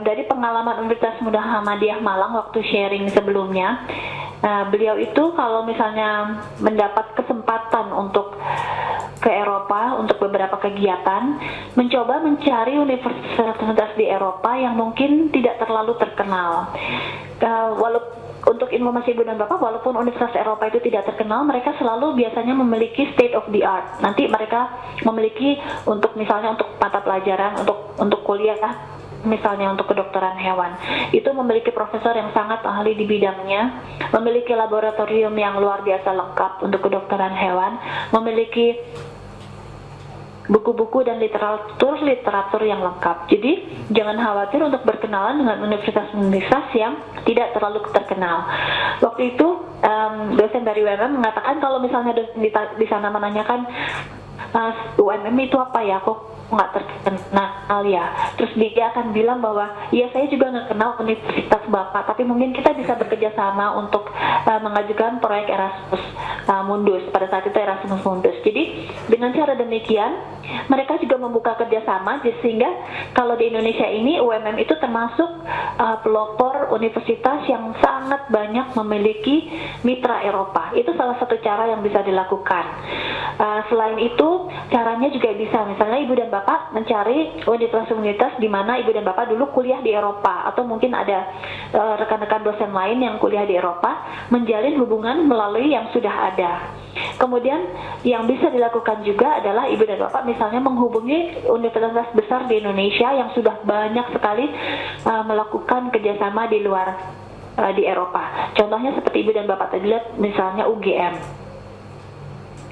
Dari pengalaman Universitas Muhammadiyah Malang waktu sharing sebelumnya, beliau itu kalau misalnya mendapat kesempatan untuk ke Eropa untuk beberapa kegiatan, mencoba mencari universitas di Eropa yang mungkin tidak terlalu terkenal. Untuk informasi Ibu dan Bapak, walaupun universitas Eropa itu tidak terkenal, mereka selalu biasanya memiliki state of the art. Nanti mereka memiliki misalnya untuk mata pelajaran, untuk kuliah, misalnya untuk kedokteran hewan, itu memiliki profesor yang sangat ahli di bidangnya, memiliki laboratorium yang luar biasa lengkap untuk kedokteran hewan, memiliki buku-buku dan literatur yang lengkap. Jadi jangan khawatir untuk berkenalan dengan universitas-universitas yang tidak terlalu terkenal. Waktu itu dosen dari UMM mengatakan kalau misalnya dosen di sana menanyakan UMM itu apa ya, kok nggak terkenal ya, terus dia akan bilang bahwa ya saya juga nggak kenal universitas Bapak, tapi mungkin kita bisa bekerja sama untuk mengajukan proyek Erasmus Mundus. Pada saat itu Erasmus Mundus. Jadi dengan cara demikian mereka juga membuka kerjasama, sehingga kalau di Indonesia ini UMM itu termasuk pelopor universitas yang sangat banyak memiliki mitra Eropa. Itu salah satu cara yang bisa dilakukan. Selain itu caranya juga bisa, misalnya Ibu dan Bapak mencari universitas di mana Ibu dan Bapak dulu kuliah di Eropa, atau mungkin ada rekan-rekan dosen lain yang kuliah di Eropa, menjalin hubungan melalui yang sudah ada. Kemudian yang bisa dilakukan juga adalah Ibu dan Bapak misalnya menghubungi universitas besar di Indonesia yang sudah banyak sekali melakukan kerjasama di luar di Eropa. Contohnya seperti Ibu dan Bapak tadi lihat, misalnya UGM.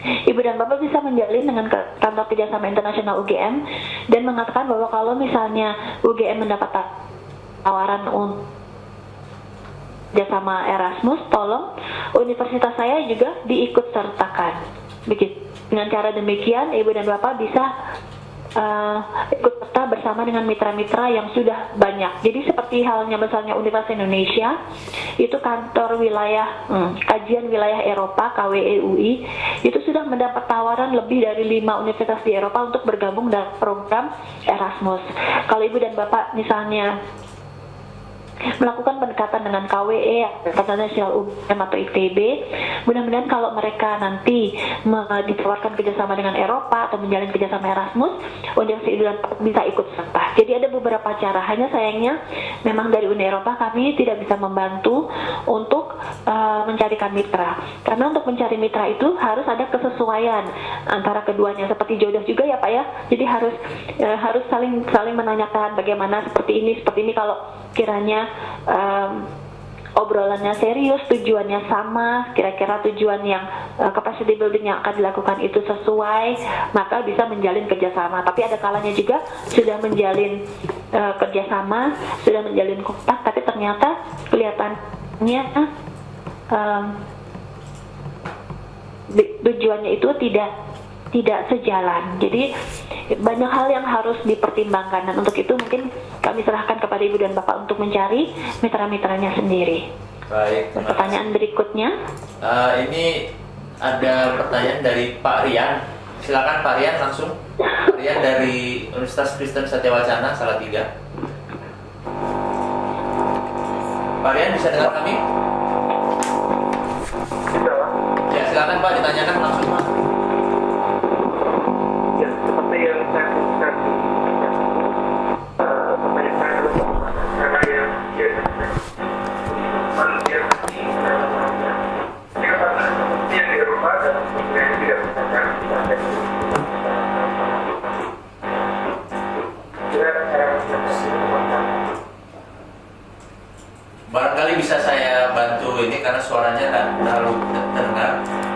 Ibu dan Bapak bisa menjalin dengan kantor kerjasama internasional UGM dan mengatakan bahwa kalau misalnya UGM mendapat tawaran untuk kerjasama Erasmus, tolong universitas saya juga diikut sertakan. Begitu. Dengan cara demikian, Ibu dan Bapak bisa ikut serta bersama dengan mitra-mitra yang sudah banyak. Jadi seperti halnya misalnya Universitas Indonesia, itu kantor wilayah kajian wilayah Eropa KWEUI itu sudah mendapat tawaran lebih dari 5 universitas di Eropa untuk bergabung dalam program Erasmus. Kalau Ibu dan Bapak misalnya melakukan pendekatan dengan KWE, Ikatan Nasional UGM atau ITB, mudah-mudahan kalau mereka nanti ditawarkan kerjasama dengan Eropa atau menjalin kerjasama Erasmus, universitas bisa ikut serta. Jadi ada beberapa cara, hanya sayangnya memang dari Uni Eropa kami tidak bisa membantu untuk mencarikan mitra, karena untuk mencari mitra itu harus ada kesesuaian antara keduanya, seperti jodoh juga ya Pak ya. Jadi harus saling menanyakan bagaimana seperti ini kalau kiranya obrolannya serius, tujuannya sama, kira-kira tujuan yang capacity building yang akan dilakukan itu sesuai, maka bisa menjalin kerjasama. Tapi ada kalanya juga sudah menjalin kerjasama, sudah menjalin kontak, tapi ternyata kelihatannya tujuannya itu tidak sejalan. Jadi banyak hal yang harus dipertimbangkan, dan untuk itu mungkin kami serahkan kepada Ibu dan Bapak untuk mencari mitra-mitranya sendiri. Baik. Pertanyaan berikutnya. Ini ada pertanyaan dari Pak Rian. Silakan Pak Rian langsung. Pak Rian dari Universitas Kristen Satyawacana Salatiga. Pak Rian, bisa dengar kami? Ya, silakan Pak, ditanyakan langsung Pak. Ya, seperti yang saya sebutkan pertanyaan saya adalah cara yang manusia ini jika pada seperti yang di Eropa dan yang tidak menggunakan Barangkali bisa saya bantu ini karena suaranya nggak terlalu terdengar.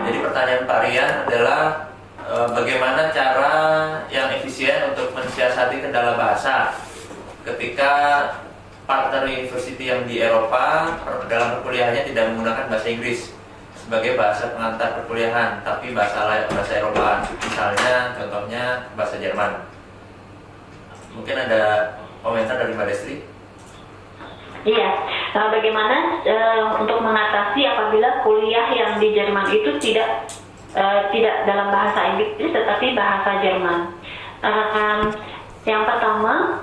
Jadi pertanyaan Pak Rian adalah bagaimana cara yang efisien untuk mensiasati kendala bahasa ketika partner university yang di Eropa dalam perkuliahannya tidak menggunakan bahasa Inggris sebagai bahasa pengantar perkuliahan, tapi bahasa Eropa, misalnya contohnya bahasa Jerman. Mungkin ada komentar dari Mbak Destri? Iya, bagaimana untuk mengatasi apabila kuliah yang di Jerman itu tidak dalam bahasa Inggris tetapi bahasa Jerman. Yang pertama,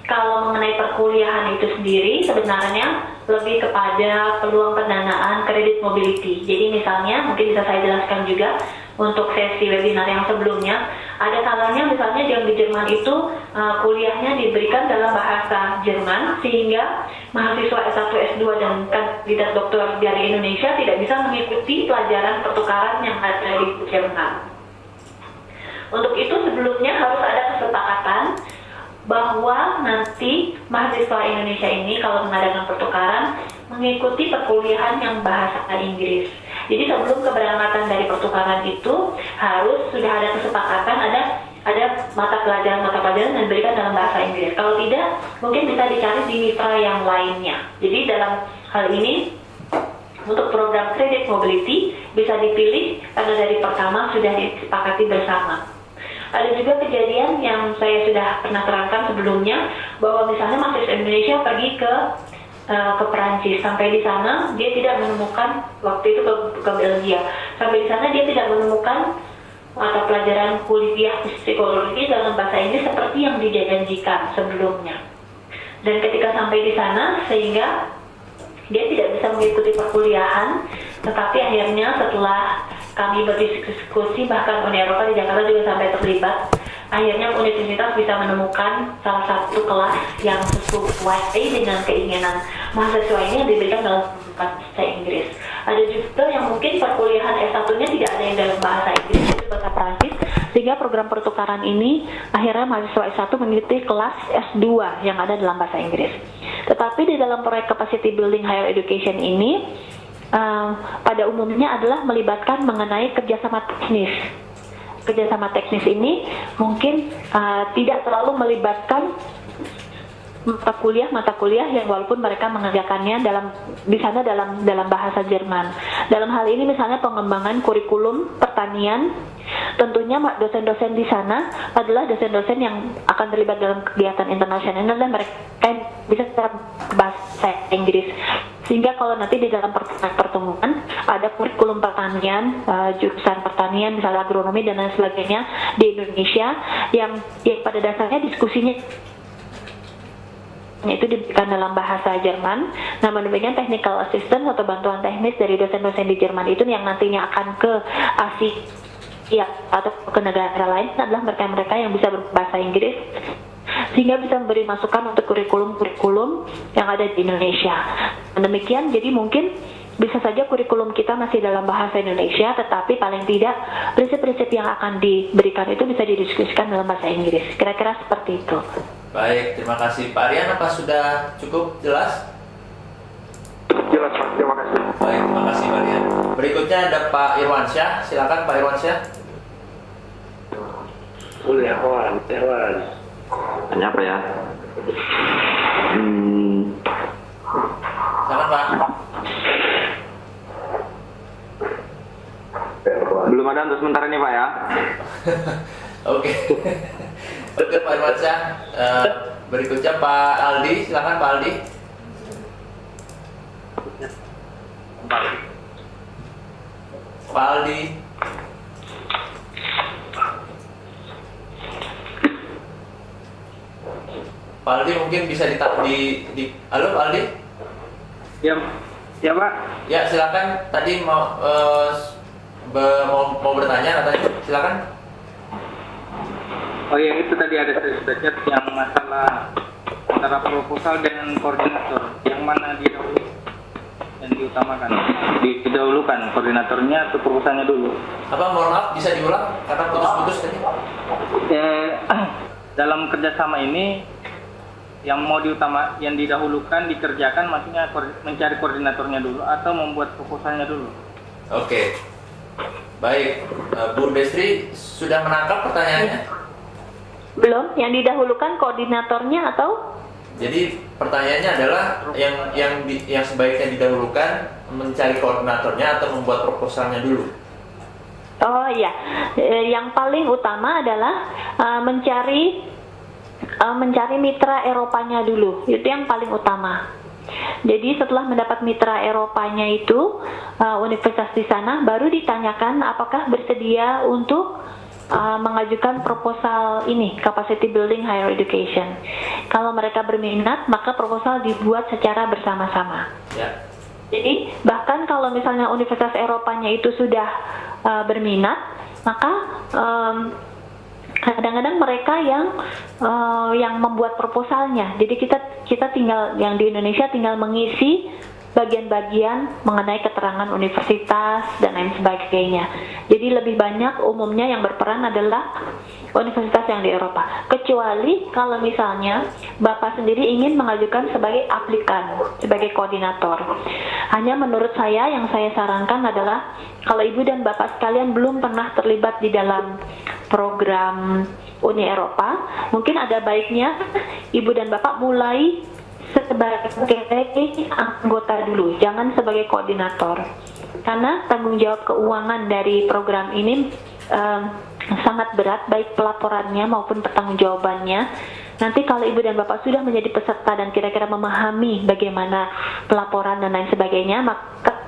kalau mengenai perkuliahan itu sendiri sebenarnya lebih kepada peluang pendanaan kredit mobility. Jadi misalnya, mungkin bisa saya jelaskan juga untuk sesi webinar yang sebelumnya, ada kalanya misalnya yang di Jerman itu kuliahnya diberikan dalam bahasa Jerman, sehingga mahasiswa S1, S2 dan kandidat doktor dari Indonesia tidak bisa mengikuti pelajaran pertukaran yang ada di Jerman. Untuk itu sebelumnya harus ada kesepakatan bahwa nanti mahasiswa Indonesia ini kalau mengadakan pertukaran mengikuti perkuliahan yang bahasa Inggris. Jadi sebelum keberangkatan dari pertukaran itu harus sudah ada kesepakatan, ada mata pelajaran yang diberikan dalam bahasa Inggris. Kalau tidak, mungkin bisa dicari di mitra yang lainnya. Jadi dalam hal ini untuk program Credit Mobility bisa dipilih karena dari pertama sudah disepakati bersama. Ada juga kejadian yang saya sudah pernah terangkan sebelumnya, bahwa misalnya mahasiswa Indonesia pergi ke Perancis, sampai di sana dia tidak menemukan, waktu itu ke Belgia, sampai di sana dia tidak menemukan mata pelajaran kuliah psikologi dalam bahasa Inggris seperti yang dijanjikan sebelumnya. Dan ketika sampai di sana, sehingga dia tidak bisa mengikuti perkuliahan, tetapi akhirnya setelah kami berdiskusi, bahkan Uni Eropa di Jakarta juga sampai terlibat, akhirnya universitas bisa menemukan salah satu kelas yang sesuai dengan keinginan mahasiswa ini yang diberikan dalam bahasa Inggris. Ada juga yang mungkin perkuliahan S1-nya tidak ada yang dalam bahasa Inggris, itu bahasa Prancis, sehingga program pertukaran ini akhirnya mahasiswa S1 mengikuti kelas S2 yang ada dalam bahasa Inggris. Tetapi di dalam proyek Capacity Building Higher Education ini pada umumnya adalah melibatkan mengenai kerjasama teknis. Kerjasama teknis ini mungkin tidak terlalu melibatkan mata kuliah yang walaupun mereka mengerjakannya di sana dalam bahasa Jerman. Dalam hal ini misalnya pengembangan kurikulum pertanian, tentunya dosen-dosen di sana adalah dosen-dosen yang akan terlibat dalam kegiatan internasional dan mereka bisa bahasa Inggris. Sehingga kalau nanti di dalam pertemuan ada kurikulum pertanian, jurusan pertanian, misalnya agronomi dan lain sebagainya di Indonesia yang pada dasarnya diskusinya itu diberikan dalam bahasa Jerman. Namun demikian technical assistance atau bantuan teknis dari dosen-dosen di Jerman itu yang nantinya akan ke Asia atau ke negara lain adalah mereka-mereka yang bisa berbahasa Inggris, sehingga bisa memberi masukan untuk kurikulum-kurikulum yang ada di Indonesia. Dan demikian, jadi mungkin bisa saja kurikulum kita masih dalam bahasa Indonesia, tetapi paling tidak prinsip-prinsip yang akan diberikan itu bisa didiskusikan dalam bahasa Inggris. Kira-kira seperti itu. Baik, terima kasih Pak Rian. Apa sudah cukup jelas? Jelas Pak, terima kasih. Baik, terima kasih Pak Rian. Berikutnya ada Pak Irwansyah. Silakan Pak Irwansyah. Boleh, Wan. Tanya apa ya? Silakan Pak. Belum ada untuk sementara ini Pak ya. Oke. Oke Pak Irwansyah. Berikutnya Pak Aldi. Silakan Pak Aldi. Pak Aldi. Pak Aldi mungkin bisa Halo Pak Aldi? Ya, ya Pak. Ya silakan. Tadi mau bertanya katanya. Silakan. Oh ya, itu tadi ada sudah chat yang masalah antara proposal dengan koordinator. Yang mana yang diutamakan? Didahulukan koordinatornya atau proposalnya dulu? Apa mohon maaf bisa diulang karena putus-putus tadi. Dalam kerjasama ini yang yang didahulukan dikerjakan, maksudnya mencari koordinatornya dulu atau membuat proposalnya dulu? Oke. Baik, Bu Destri sudah menangkap pertanyaannya? Belum, yang didahulukan koordinatornya atau? Jadi pertanyaannya adalah yang sebaiknya didahulukan mencari koordinatornya atau membuat proposalnya dulu? Oh iya, yang paling utama adalah mencari mitra Eropanya dulu, itu yang paling utama. Jadi setelah mendapat mitra Eropanya itu, universitas di sana baru ditanyakan apakah bersedia untuk mengajukan proposal ini, Capacity Building Higher Education. Kalau mereka berminat, maka proposal dibuat secara bersama-sama. Ya. Jadi bahkan kalau misalnya universitas Eropanya itu sudah berminat, maka kadang-kadang mereka yang membuat proposalnya. Jadi kita tinggal, yang di Indonesia tinggal mengisi bagian-bagian mengenai keterangan universitas dan lain sebagainya. Jadi lebih banyak umumnya yang berperan adalah universitas yang di Eropa. Kecuali kalau misalnya Bapak sendiri ingin mengajukan sebagai aplikan, sebagai koordinator. Hanya menurut saya, yang saya sarankan adalah kalau Ibu dan Bapak sekalian belum pernah terlibat di dalam program Uni Eropa, mungkin ada baiknya Ibu dan Bapak mulai sebagai anggota dulu, jangan sebagai koordinator, karena tanggung jawab keuangan dari program ini sangat berat, baik pelaporannya maupun pertanggungjawabannya. Nanti kalau Ibu dan Bapak sudah menjadi peserta dan kira-kira memahami bagaimana pelaporan dan lain sebagainya, maka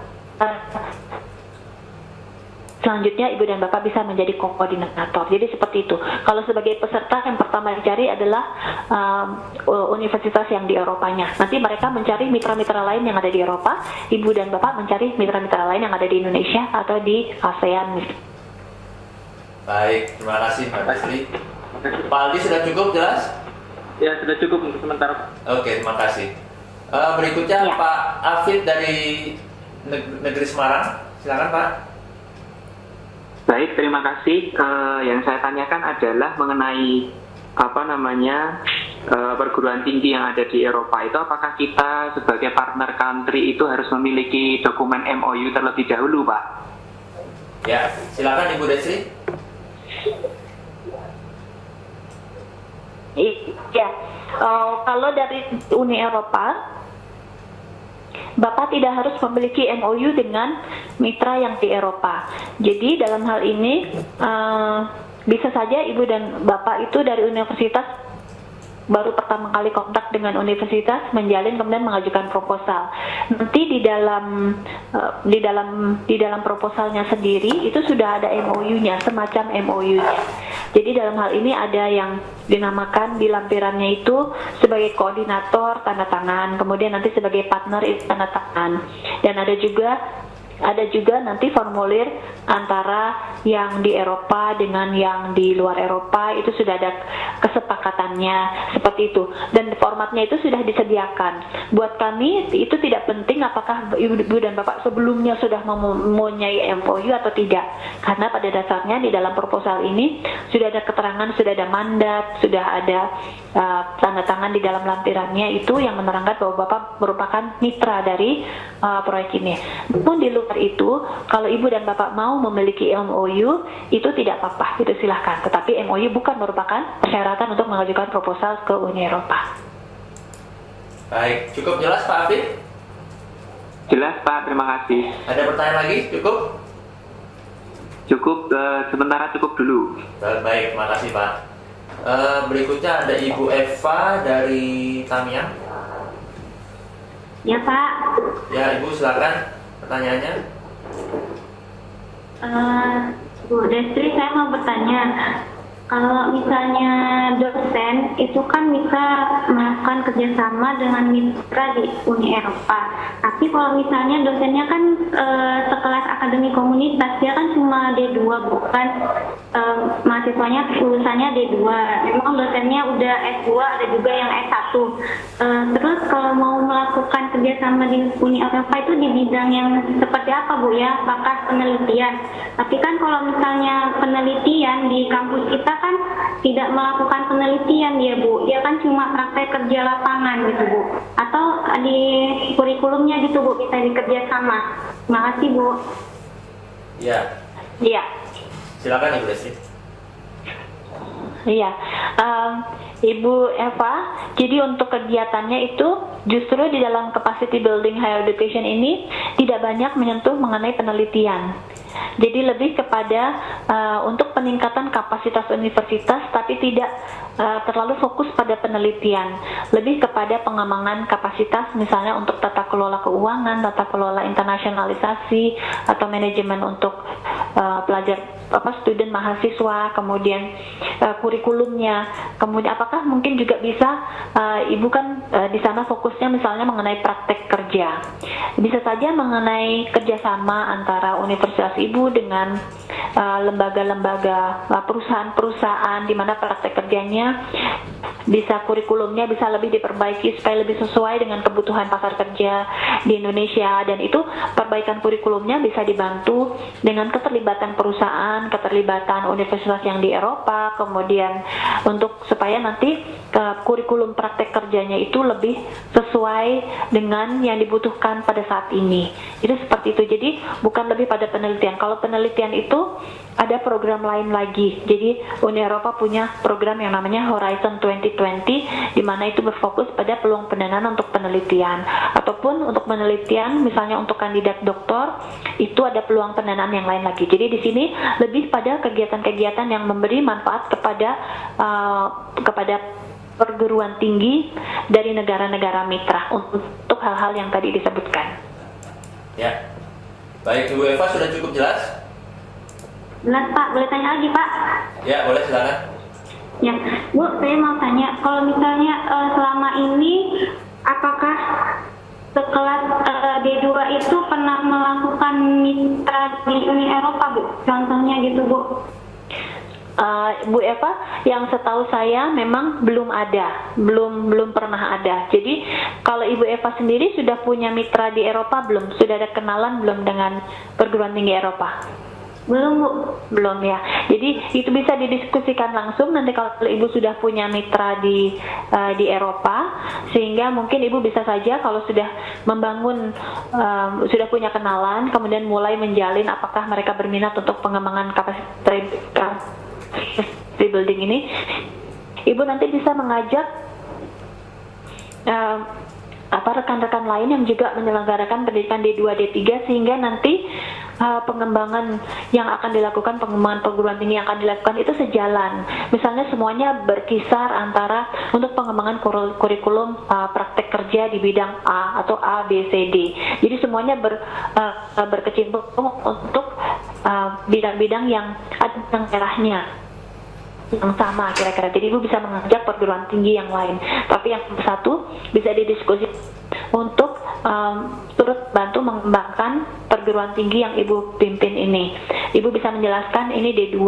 selanjutnya Ibu dan Bapak bisa menjadi koordinator. Jadi seperti itu. Kalau sebagai peserta, yang pertama dicari adalah universitas yang di Eropanya. Nanti mereka mencari mitra-mitra lain yang ada di Eropa. Ibu dan Bapak mencari mitra-mitra lain yang ada di Indonesia atau di ASEAN. Baik, terima kasih Pak Destri. Pak Aldi sudah cukup jelas? Ya, sudah cukup untuk sementara. Oke, terima kasih. Berikutnya Ya. Pak Afid dari Negeri Semarang. Silakan Pak. Baik, terima kasih. Yang saya tanyakan adalah mengenai perguruan tinggi yang ada di Eropa itu, apakah kita sebagai partner country itu harus memiliki dokumen MOU terlebih dahulu, Pak? Ya, silakan Ibu Destri. Iya, kalau dari Uni Eropa, Bapak tidak harus memiliki MOU dengan mitra yang di Eropa. Jadi dalam hal ini bisa saja Ibu dan Bapak itu dari universitas baru pertama kali kontak dengan universitas, menjalin, kemudian mengajukan proposal. Nanti di dalam proposalnya sendiri itu sudah ada MOU-nya, semacam MOU-nya. Jadi dalam hal ini ada yang dinamakan di lampirannya itu sebagai koordinator tanda tangan, kemudian nanti sebagai partner itu tanda tangan, dan ada juga ada juga nanti formulir antara yang di Eropa dengan yang di luar Eropa, itu sudah ada kesepakatannya seperti itu, dan formatnya itu sudah disediakan. Buat kami itu tidak penting apakah ibu dan bapak sebelumnya sudah mempunyai MOU atau tidak, karena pada dasarnya di dalam proposal ini sudah ada keterangan, sudah ada mandat, sudah ada tanda tangan di dalam lampirannya itu yang menerangkan bahwa bapak merupakan mitra dari proyek ini. Pun di luar itu, kalau ibu dan bapak mau memiliki MOU itu tidak apa-apa, itu silahkan. Tetapi MOU bukan merupakan persyaratan untuk mengajukan proposal ke Uni Eropa. Baik, cukup jelas Pak Afif? Jelas Pak, terima kasih. Ada pertanyaan lagi? Cukup? Cukup, sementara cukup dulu. Baik, makasih Pak. Berikutnya ada Ibu Eva dari Tamiang. Ya Pak, Ya Ibu silakan pertanyaannya. Bu Destri, saya mau bertanya, kalau misalnya dosen itu kan bisa melakukan kerjasama dengan mitra di Uni Eropa, tapi kalau misalnya dosennya kan sekelas akademi komunitas, dia kan cuma D2, bukan mahasiswanya lulusannya D2. Memang dosennya udah S2, ada juga yang S1. Terus kalau mau melakukan kerjasama di Uni Eropa itu di bidang yang seperti apa Bu ya? Apakah penelitian? Tapi kan kalau misalnya penelitian di kampus kita kan tidak melakukan penelitian ya Bu, dia kan cuma praktek kerja lapangan gitu Bu, atau di kurikulumnya gitu Bu, bisa dikerja sama. Terima kasih Bu. Ya, Iya. silakan Ibu Desi. Iya, Ibu Eva, jadi untuk kegiatannya itu justru di dalam capacity building higher education ini tidak banyak menyentuh mengenai penelitian. Jadi lebih kepada untuk peningkatan kapasitas universitas, tapi tidak terlalu fokus pada penelitian. Lebih kepada pengembangan kapasitas, misalnya untuk tata kelola keuangan, tata kelola internasionalisasi, atau manajemen untuk pelajar student mahasiswa, kemudian kurikulumnya, kemudian apakah mungkin juga bisa Ibu kan di sana fokusnya misalnya mengenai praktek kerja, bisa saja mengenai kerjasama antara universitas Ibu dengan lembaga-lembaga, perusahaan-perusahaan di mana praktek kerjanya bisa, kurikulumnya bisa lebih diperbaiki supaya lebih sesuai dengan kebutuhan pasar kerja di Indonesia, dan itu perbaikan kurikulumnya bisa dibantu dengan keterlibatan perusahaan, keterlibatan universitas yang di Eropa, kemudian untuk supaya nanti kurikulum praktek kerjanya itu lebih sesuai dengan yang dibutuhkan pada saat ini. Itu seperti itu. Jadi bukan lebih pada penelitian. Kalau penelitian itu ada program lain lagi. Jadi Uni Eropa punya program yang namanya Horizon 2020, di mana itu berfokus pada peluang pendanaan untuk penelitian. Ataupun untuk penelitian, misalnya untuk kandidat doktor, itu ada peluang pendanaan yang lain lagi. Jadi di sini lebih pada kegiatan-kegiatan yang memberi manfaat kepada perguruan tinggi dari negara-negara mitra untuk hal-hal yang tadi disebutkan. Ya, baik Ibu Eva, sudah cukup jelas? Jelas Pak, boleh tanya lagi Pak? Ya, boleh silakan. Ya, Bu, saya mau tanya, kalau misalnya selama ini apakah sekelas D2 itu pernah melakukan mitra di Uni Eropa Bu? Contohnya gitu Bu. Bu Eva, yang setahu saya memang belum ada, belum pernah ada. Jadi kalau Ibu Eva sendiri sudah punya mitra di Eropa belum? Sudah ada kenalan belum dengan perguruan tinggi Eropa? Belum Bu. Belum ya. Jadi itu bisa didiskusikan langsung nanti kalau Ibu sudah punya mitra di Eropa, sehingga mungkin Ibu bisa saja kalau sudah membangun, sudah punya kenalan, kemudian mulai menjalin apakah mereka berminat untuk pengembangan kapasitas building ini, Ibu nanti bisa mengajak rekan-rekan lain yang juga menyelenggarakan pendidikan D2, D3, sehingga nanti pengembangan yang akan dilakukan, pengembangan perguruan tinggi yang akan dilakukan itu sejalan. Misalnya semuanya berkisar antara untuk pengembangan kurikulum praktek kerja di bidang A atau A, B, C, D. Jadi semuanya berkecimpung untuk bidang-bidang yang ada yang merahnya yang sama kira-kira. Jadi Ibu bisa mengajak perguruan tinggi yang lain, tapi yang satu bisa didiskusi untuk turut bantu mengembangkan perguruan tinggi yang Ibu pimpin ini. Ibu bisa menjelaskan ini D2,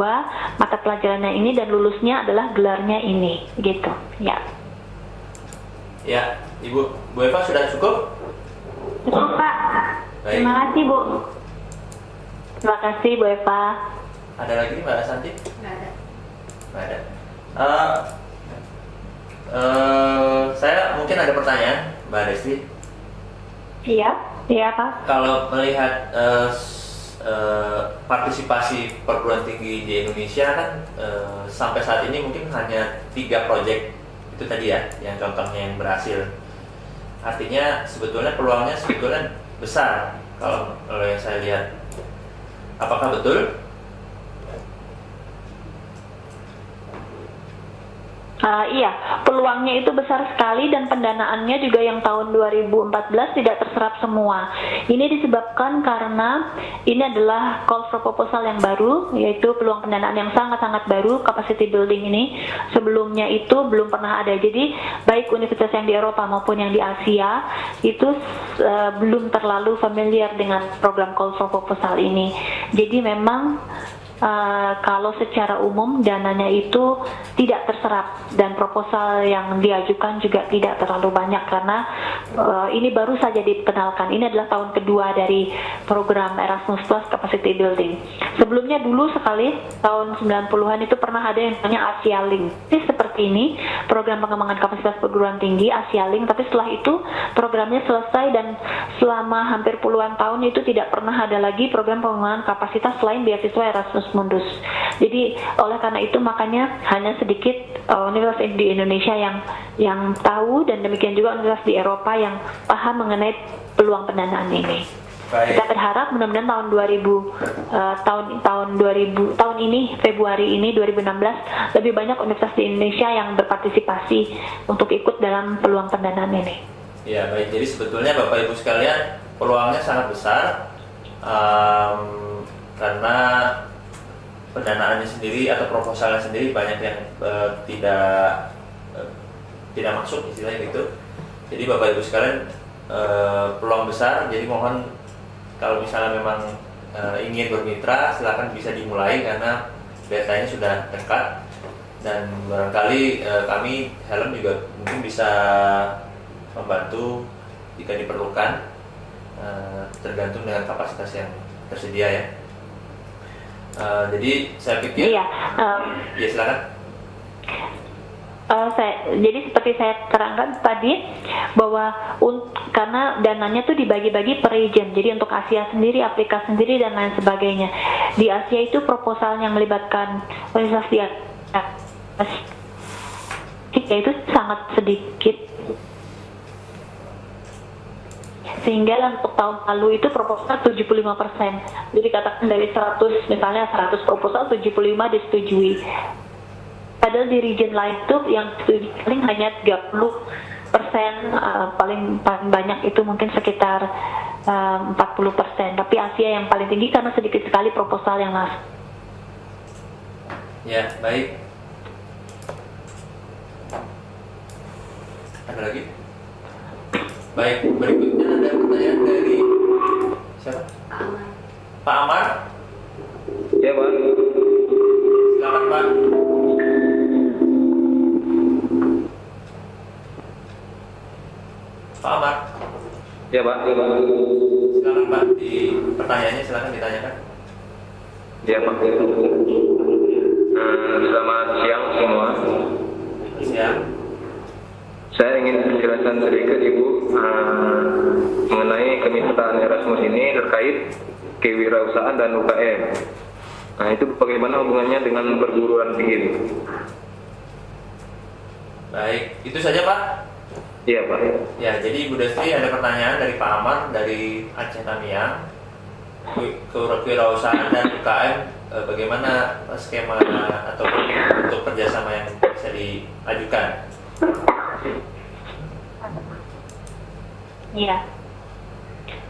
mata pelajarannya ini, dan lulusnya adalah gelarnya ini, gitu. Ya. Ya, Bu Eva sudah cukup? Cukup, Pak. Baik. Terima kasih, Bu. Terima kasih Bu Eva. Ada lagi Mbak Santi? Nggak ada. Nggak ada. Saya mungkin ada pertanyaan, Mbak Desti. Iya, iya Pak. Kalau melihat partisipasi perguruan tinggi di Indonesia kan sampai saat ini mungkin hanya 3 proyek itu tadi ya, yang contohnya yang berhasil. Artinya sebetulnya peluangnya sebetulnya besar kalau yang saya lihat. Apakah betul? Iya, peluangnya itu besar sekali dan pendanaannya juga yang tahun 2014 tidak terserap semua. Ini disebabkan karena ini adalah call for proposal yang baru, yaitu peluang pendanaan yang sangat-sangat baru, capacity building ini. Sebelumnya itu belum pernah ada. Jadi baik universitas yang di Eropa maupun yang di Asia itu belum terlalu familiar dengan program call for proposal ini. Jadi memang kalau secara umum dananya itu tidak terserap dan proposal yang diajukan juga tidak terlalu banyak karena ini baru saja dikenalkan. Ini adalah tahun kedua dari program Erasmus Plus Capacity Building. Sebelumnya dulu sekali tahun 90-an itu pernah ada yang namanya Asia Link. Ini seperti ini, program pengembangan kapasitas perguruan tinggi Asia Link, tapi setelah itu programnya selesai dan selama hampir puluhan tahun itu tidak pernah ada lagi program pengembangan kapasitas selain beasiswa Erasmus Mundus. Jadi oleh karena itu makanya hanya sedikit universitas di Indonesia yang tahu, dan demikian juga universitas di Eropa yang paham mengenai peluang pendanaan ini. Baik. Kita berharap mudah-mudahan tahun ini Februari ini 2016 lebih banyak universitas di Indonesia yang berpartisipasi untuk ikut dalam peluang pendanaan ini. Ya baik, jadi sebetulnya Bapak Ibu sekalian peluangnya sangat besar karena pendanaannya sendiri atau proposalnya sendiri banyak yang tidak masuk istilahnya gitu. Jadi Bapak Ibu sekalian peluang besar. Jadi mohon kalau misalnya memang ingin bermitra silakan bisa dimulai karena datanya sudah dekat, dan barangkali kami Helm juga mungkin bisa membantu jika diperlukan, tergantung dengan kapasitas yang tersedia ya. Jadi saya pikir Iya. Ya silakan. Jadi seperti saya terangkan tadi bahwa karena dananya tuh dibagi-bagi per region. Jadi untuk Asia sendiri, Afrika sendiri, dan lain sebagainya. Di Asia itu proposal yang melibatkan universitas di Asia itu sangat sedikit. Sehingga untuk tahun lalu itu proposal 75%. Jadi katakan dari 100, misalnya 100 proposal 75 disetujui. Padahal di region lain itu yang paling hanya 30%, paling banyak itu mungkin sekitar 40%. Tapi Asia yang paling tinggi karena sedikit sekali proposal yang masuk. Ya baik. Ada lagi? Baik, berikutnya ada pertanyaan dari siapa? Pak Amar. Pak Amar? Ya, Pak. Silakan Pak. Pak Amar? Ya, Pak. Silakan Pak, di pertanyaannya silakan ditanyakan. Ya, Pak. Selamat siang semua. Siap. Saya ingin penjelasan sedikit Ibu mengenai kemitraan Erasmus ini terkait kewirausahaan dan UKM. Nah, itu bagaimana hubungannya dengan perguruan tinggi? Baik, itu saja Pak. Iya, Pak. Ya, jadi Ibu Destri ada pertanyaan dari Pak Amar dari Aceh Tamiang. Kewirausahaan dan UKM, bagaimana skema atau untuk kerjasama yang bisa diajukan? Iya.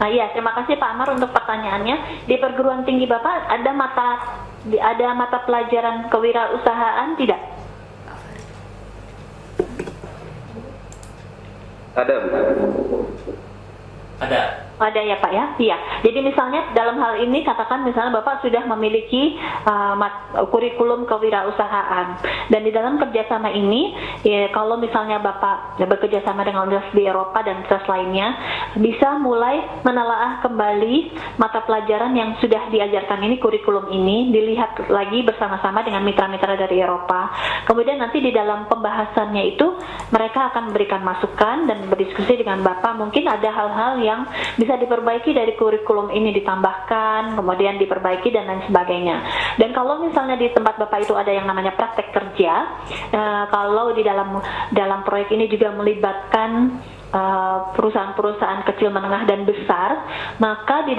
Nah, iya, terima kasih Pak Amar untuk pertanyaannya. Di perguruan tinggi Bapak ada mata pelajaran kewirausahaan tidak? Ada, Bu. Ada. Ada ya Pak ya? Iya. Jadi misalnya dalam hal ini katakan misalnya Bapak sudah memiliki kurikulum kewirausahaan dan di dalam kerjasama ini ya, kalau misalnya Bapak bekerjasama dengan universitas di Eropa dan universitas lainnya bisa mulai menelaah kembali mata pelajaran yang sudah diajarkan ini, kurikulum ini dilihat lagi bersama-sama dengan mitra-mitra dari Eropa. Kemudian nanti di dalam pembahasannya itu mereka akan memberikan masukan dan berdiskusi dengan Bapak, mungkin ada hal-hal yang bisa diperbaiki dari kurikulum ini, ditambahkan, kemudian diperbaiki dan lain sebagainya. Dan kalau misalnya di tempat Bapak itu ada yang namanya praktek kerja, kalau di dalam proyek ini juga melibatkan perusahaan-perusahaan kecil, menengah dan besar, maka di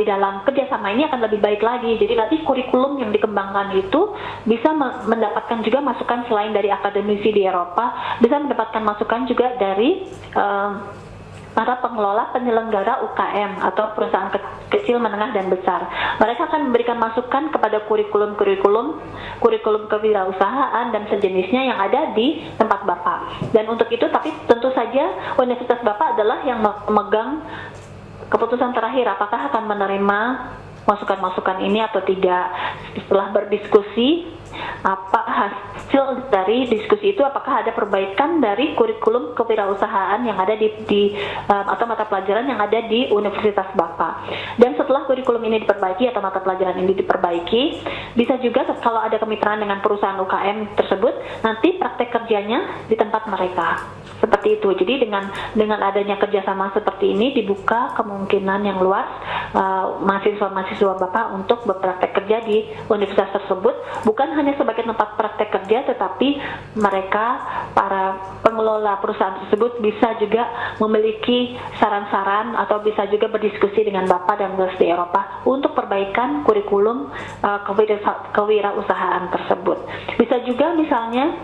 dalam kerjasama ini akan lebih baik lagi. Jadi nanti kurikulum yang dikembangkan itu bisa mendapatkan juga masukan selain dari akademisi di Eropa, bisa mendapatkan masukan juga dari para pengelola penyelenggara UKM atau perusahaan kecil, menengah dan besar. Mereka akan memberikan masukan kepada kurikulum kewirausahaan dan sejenisnya yang ada di tempat Bapak. Dan untuk itu, tapi tentu saja universitas Bapak adalah yang memegang keputusan terakhir apakah akan menerima masukan-masukan ini atau tidak. Setelah berdiskusi, apa hasil dari diskusi itu, apakah ada perbaikan dari kurikulum kewirausahaan yang ada atau mata pelajaran yang ada di universitas Bapak. Dan setelah kurikulum ini diperbaiki atau mata pelajaran ini diperbaiki, bisa juga kalau ada kemitraan dengan perusahaan UKM tersebut, nanti praktek kerjanya di tempat mereka. Seperti itu. Jadi dengan adanya kerjasama seperti ini dibuka kemungkinan yang luas mahasiswa-mahasiswa Bapak untuk berpraktek kerja di universitas tersebut, bukan hanya sebagai tempat praktek kerja, tetapi mereka, para pengelola perusahaan tersebut bisa juga memiliki saran-saran atau bisa juga berdiskusi dengan Bapak dan universitas di Eropa untuk perbaikan kurikulum kewirausahaan tersebut. Bisa juga misalnya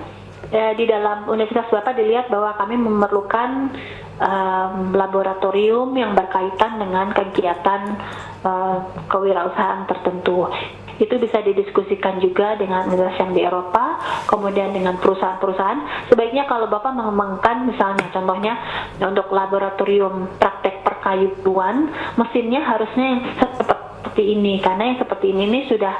di dalam universitas Bapak dilihat bahwa kami memerlukan laboratorium yang berkaitan dengan kegiatan kewirausahaan tertentu. Itu bisa didiskusikan juga dengan universitas yang di Eropa, kemudian dengan perusahaan-perusahaan. Sebaiknya kalau Bapak mengembangkan misalnya contohnya untuk laboratorium praktek perkayuan, mesinnya harusnya yang seperti ini, karena yang seperti ini sudah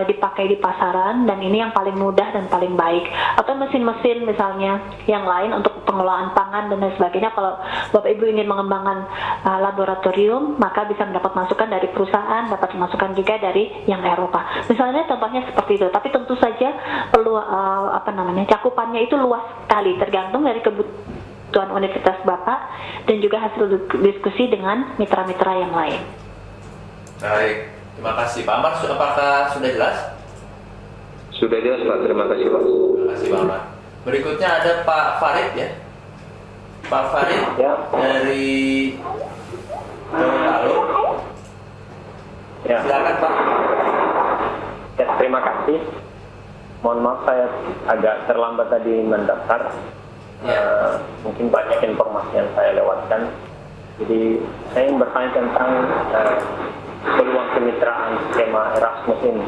dipakai di pasaran dan ini yang paling mudah dan paling baik. Atau mesin-mesin misalnya yang lain untuk pengelolaan pangan dan lain sebagainya, kalau Bapak Ibu ingin mengembangkan laboratorium, maka bisa mendapat masukan dari perusahaan, dapat masukan juga dari yang Eropa. Misalnya contohnya seperti itu. Tapi tentu saja perlu cakupannya itu luas sekali, tergantung dari kebutuhan universitas Bapak dan juga hasil diskusi dengan mitra-mitra yang lain. Baik, terima kasih Pak Amar. Apakah sudah jelas? Sudah jelas Pak, terima kasih Pak. Terima kasih Pak Amar. Berikutnya ada Pak Farid ya. Pak Farid ya, dari Gorontalo. Ya. Silakan Pak. Ya, terima kasih. Mohon maaf saya agak terlambat tadi mendaftar. Ya. Mungkin banyak informasi yang saya lewatkan. Jadi saya ingin bertanya tentang peluang kemitraan skema Erasmus ini.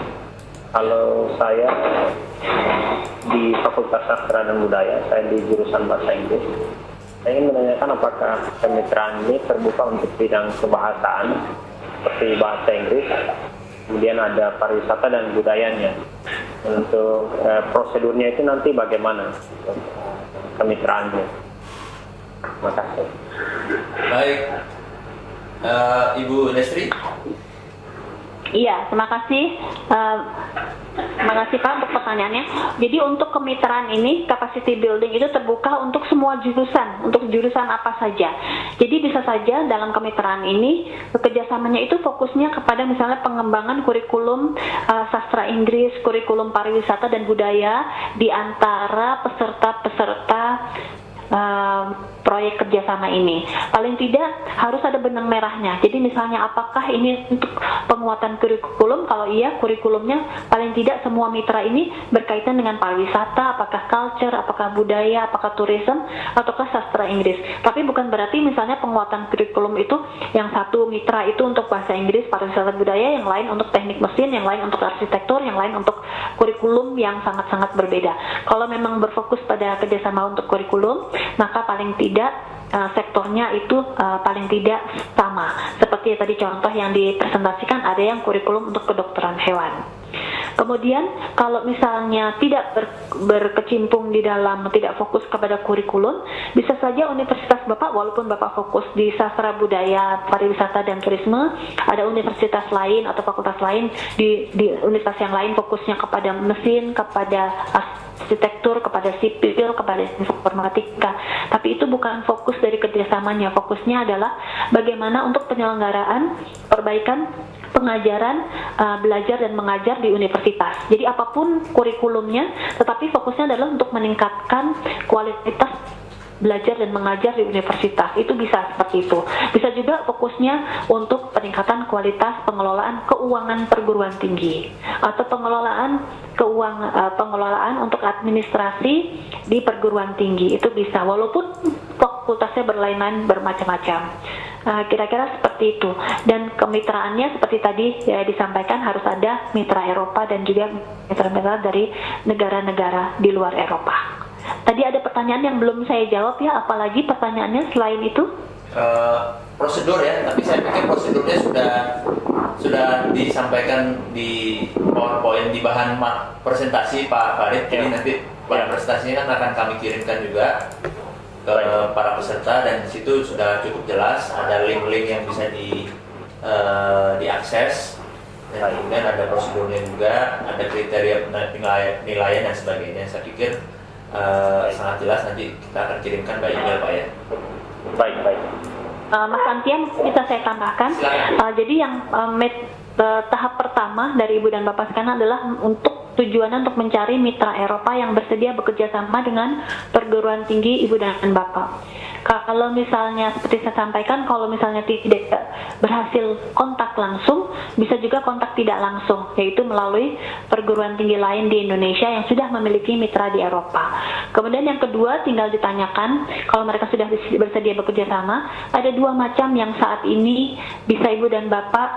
Kalau saya di Fakultas Sastra dan Budaya, saya di jurusan Bahasa Inggris, saya ingin menanyakan apakah kemitraan ini terbuka untuk bidang kebahasaan seperti bahasa Inggris, kemudian ada pariwisata dan budayanya. Untuk prosedurnya itu nanti bagaimana kemitraannya? Terima kasih. Baik, Ibu Destri. Iya, terima kasih. Terima kasih Pak untuk pertanyaannya. Jadi untuk kemitraan ini, capacity building itu terbuka untuk semua jurusan, untuk jurusan apa saja. Jadi bisa saja dalam kemitraan ini, kerjasamanya itu fokusnya kepada misalnya pengembangan kurikulum sastra Inggris, kurikulum pariwisata dan budaya di antara peserta-peserta proyek kerjasama ini. Paling tidak harus ada benang merahnya. Jadi misalnya apakah ini untuk penguatan kurikulum? Kalau iya, kurikulumnya paling tidak semua mitra ini berkaitan dengan pariwisata, apakah culture, apakah budaya, apakah tourism, ataukah sastra Inggris. Tapi bukan berarti misalnya penguatan kurikulum itu yang satu mitra itu untuk bahasa Inggris, pariwisata, budaya, yang lain untuk teknik mesin, yang lain untuk arsitektur, yang lain untuk kurikulum yang sangat-sangat berbeda. Kalau memang berfokus pada kerjasama untuk kurikulum, maka paling tidak sektornya itu paling tidak sama. Seperti tadi contoh yang dipresentasikan, ada yang kurikulum untuk kedokteran hewan. Kemudian kalau misalnya tidak berkecimpung di dalam, tidak fokus kepada kurikulum, bisa saja universitas Bapak, walaupun Bapak fokus di sastra budaya, pariwisata dan turisme, ada universitas lain atau fakultas lain di universitas yang lain fokusnya kepada mesin, kepada arsitektur, kepada sipil, kepada informatika. Tapi itu bukan fokus dari kerjasamanya. Fokusnya adalah bagaimana untuk penyelenggaraan, perbaikan pengajaran, belajar dan mengajar di universitas. Jadi apapun kurikulumnya, tetapi fokusnya adalah untuk meningkatkan kualitas belajar dan mengajar di universitas. Itu bisa seperti itu. Bisa juga fokusnya untuk peningkatan kualitas pengelolaan keuangan perguruan tinggi atau pengelolaan untuk administrasi di perguruan tinggi. Itu bisa, walaupun fakultasnya berlainan bermacam-macam. Kira-kira seperti itu. Dan kemitraannya seperti tadi ya disampaikan, harus ada mitra Eropa dan juga mitra-mitra dari negara-negara di luar Eropa. Tadi ada pertanyaan yang belum saya jawab ya, apalagi pertanyaannya selain itu? Prosedur ya, tapi saya pikir prosedurnya sudah disampaikan di PowerPoint, di bahan presentasi Pak Farid. Jadi nanti bahan presentasinya kan akan kami kirimkan juga ke para peserta, dan di situ sudah cukup jelas, ada link-link yang bisa diakses, dan kemudian ada prosedurnya juga, ada kriteria penilaian dan sebagainya. Saya pikir sangat jelas, nanti kita akan kirimkan by email Pak ya. Baik. Mas Antian, bisa saya tambahkan? Jadi yang tahap pertama dari Ibu dan Bapak sekalian adalah tujuannya untuk mencari mitra Eropa yang bersedia bekerja sama dengan perguruan tinggi Ibu dan Bapak. Kalau misalnya seperti saya sampaikan, kalau misalnya tidak berhasil kontak langsung, bisa juga kontak tidak langsung, yaitu melalui perguruan tinggi lain di Indonesia yang sudah memiliki mitra di Eropa. Kemudian yang kedua, tinggal ditanyakan kalau mereka sudah bersedia bekerja sama. Ada dua macam yang saat ini bisa Ibu dan Bapak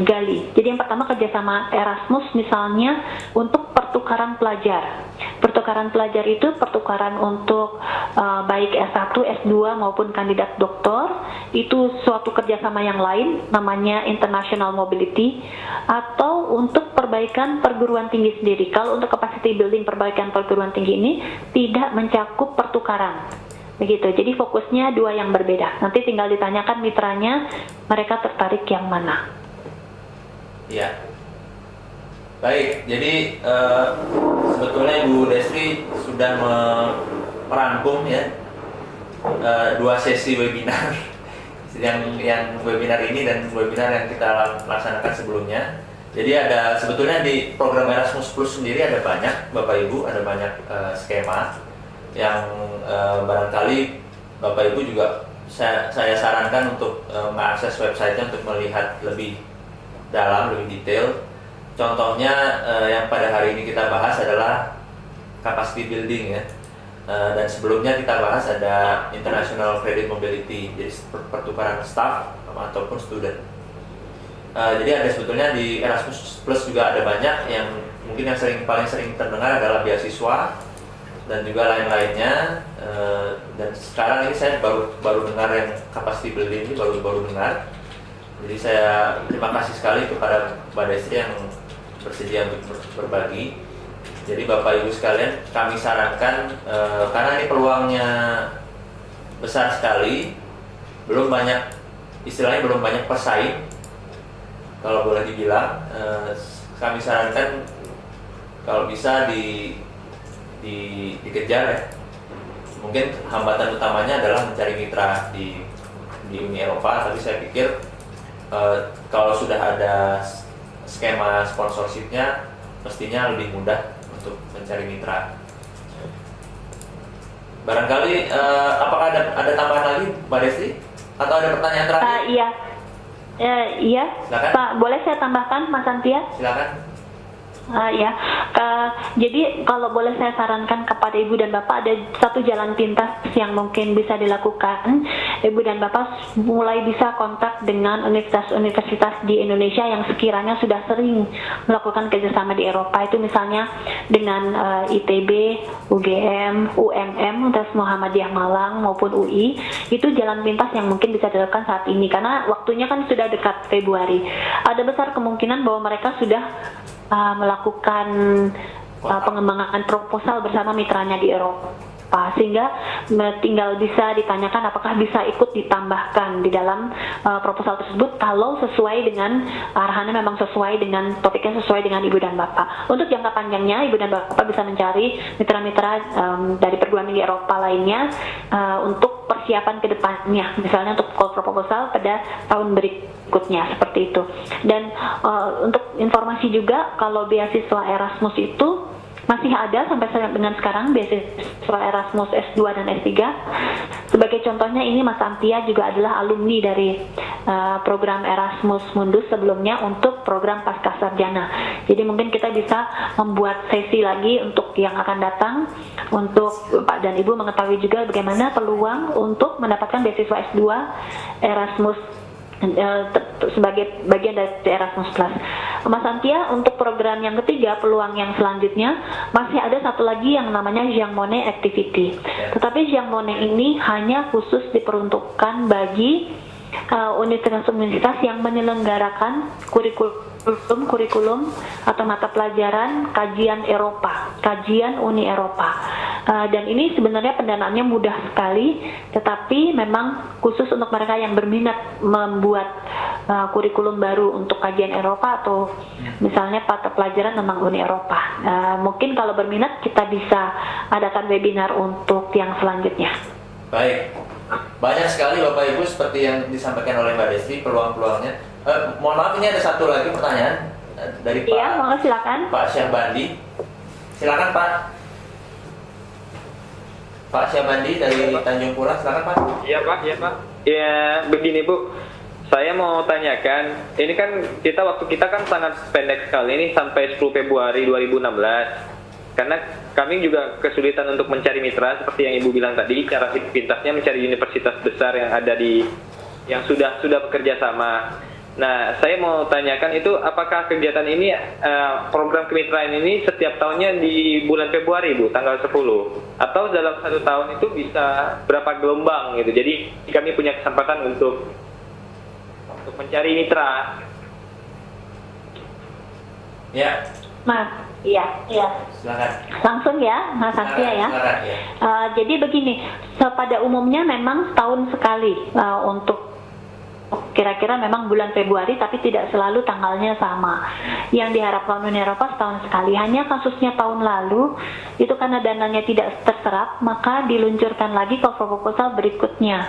gali. Jadi yang pertama kerjasama Erasmus misalnya untuk pertukaran pelajar. Pertukaran pelajar itu pertukaran untuk baik S1, S2 maupun kandidat doktor. Itu suatu kerjasama yang lain, namanya international mobility. Atau untuk perbaikan perguruan tinggi sendiri. Kalau untuk capacity building perbaikan perguruan tinggi ini tidak mencakup pertukaran. Begitu. Jadi fokusnya dua yang berbeda. Nanti tinggal ditanyakan mitranya, mereka tertarik yang mana. Ya. Baik, jadi sebetulnya Ibu Destri sudah merangkum ya dua sesi webinar, yang webinar ini dan webinar yang kita laksanakan sebelumnya. Jadi ada sebetulnya di program Erasmus Plus sendiri ada banyak Bapak Ibu, ada banyak skema yang barangkali Bapak Ibu juga saya sarankan untuk mengakses website-nya untuk melihat lebih dalam, lebih detail. Contohnya yang pada hari ini kita bahas adalah capacity building ya, dan sebelumnya kita bahas ada international credit mobility, jadi pertukaran staff ataupun student. Jadi ada sebetulnya di Erasmus Plus juga ada banyak yang mungkin yang paling sering terdengar adalah beasiswa dan juga lain-lainnya. Dan sekarang ini saya baru dengar yang capacity building ini baru dengar. Jadi saya terima kasih sekali kepada Mbak Destri yang bersedia untuk berbagi. Jadi Bapak Ibu sekalian, kami sarankan karena ini peluangnya besar sekali, belum banyak pesaing. Kalau boleh dibilang, kami sarankan kalau bisa dikejar ya. Mungkin hambatan utamanya adalah mencari mitra di Uni Eropa, tapi saya pikir kalau sudah ada skema sponsorshipnya, mestinya lebih mudah untuk mencari mitra. Barangkali apakah ada tambahan lagi, Mbak Destri? Atau ada pertanyaan terakhir? Iya. Iya. Silakan. Pak, boleh saya tambahkan, Mas Antia? Silakan. Jadi kalau boleh saya sarankan kepada Ibu dan Bapak, ada satu jalan pintas yang mungkin bisa dilakukan. Ibu dan Bapak mulai bisa kontak dengan universitas-universitas di Indonesia yang sekiranya sudah sering melakukan kerjasama di Eropa. Itu misalnya dengan ITB, UGM, UMM, terus Muhammadiyah Malang maupun UI. Itu jalan pintas yang mungkin bisa dilakukan saat ini, karena waktunya kan sudah dekat Februari. Ada besar kemungkinan bahwa mereka sudah melakukan pengembangan proposal bersama mitranya di Eropa, sehingga tinggal bisa ditanyakan apakah bisa ikut ditambahkan di dalam proposal tersebut kalau sesuai dengan arahannya, memang sesuai dengan topiknya, sesuai dengan Ibu dan Bapak. Untuk jangka panjangnya, Ibu dan Bapak bisa mencari mitra-mitra dari perguruan tinggi Eropa lainnya untuk persiapan ke depannya, misalnya untuk call for proposal pada tahun berikutnya, seperti itu. Dan untuk informasi juga, kalau beasiswa Erasmus itu masih ada sampai dengan sekarang, beasiswa Erasmus S2 dan S3. Sebagai contohnya, ini Mas Antia juga adalah alumni dari program Erasmus Mundus sebelumnya untuk program Pascasarjana. Jadi mungkin kita bisa membuat sesi lagi untuk yang akan datang, untuk Pak dan Ibu mengetahui juga bagaimana peluang untuk mendapatkan beasiswa S2 Erasmus sebagai bagian dari Erasmus Plus. Mas Antia, untuk program yang ketiga, peluang yang selanjutnya, masih ada satu lagi yang namanya Jean Monnet Activity. Tetapi Jean Monnet ini hanya khusus diperuntukkan bagi universitas-universitas yang menyelenggarakan kurikulum atau mata pelajaran kajian Eropa, kajian Uni Eropa. Dan ini sebenarnya pendanaannya mudah sekali, tetapi memang khusus untuk mereka yang berminat membuat kurikulum baru untuk kajian Eropa atau misalnya mata pelajaran tentang Uni Eropa. Mungkin kalau berminat kita bisa adakan webinar untuk yang selanjutnya. Baik, banyak sekali Bapak Ibu seperti yang disampaikan oleh Mbak Destri peluang-peluangnya. Mohon maaf, ini ada satu lagi pertanyaan dari Pak. Iya, monggo silakan. Pak Syahbandi. Silakan Pak. Pak Syahbandi dari Tanjung Pura, silakan Pak. Iya Pak. Ya begini Bu, saya mau tanyakan, ini kan waktu kita kan sangat pendek sekali, ini sampai 10 Februari 2016. Karena kami juga kesulitan untuk mencari mitra seperti yang Ibu bilang tadi, cara pintasnya mencari universitas besar yang ada yang sudah bekerja sama. Nah, saya mau tanyakan itu, apakah kegiatan ini, program kemitraan ini setiap tahunnya di bulan Februari, Bu, tanggal 10? Atau dalam satu tahun itu bisa berapa gelombang gitu? Jadi kami punya kesempatan untuk mencari mitra. Ya. Mas, iya. Silakan. Langsung ya, Mas Antia ya. Silakan, ya. Jadi begini, pada umumnya memang setahun sekali untuk kira-kira memang bulan Februari, tapi tidak selalu tanggalnya sama. Yang diharapkan Uni Eropa setahun sekali. Hanya kasusnya tahun lalu itu karena dananya tidak terserap, maka diluncurkan lagi call for proposal berikutnya.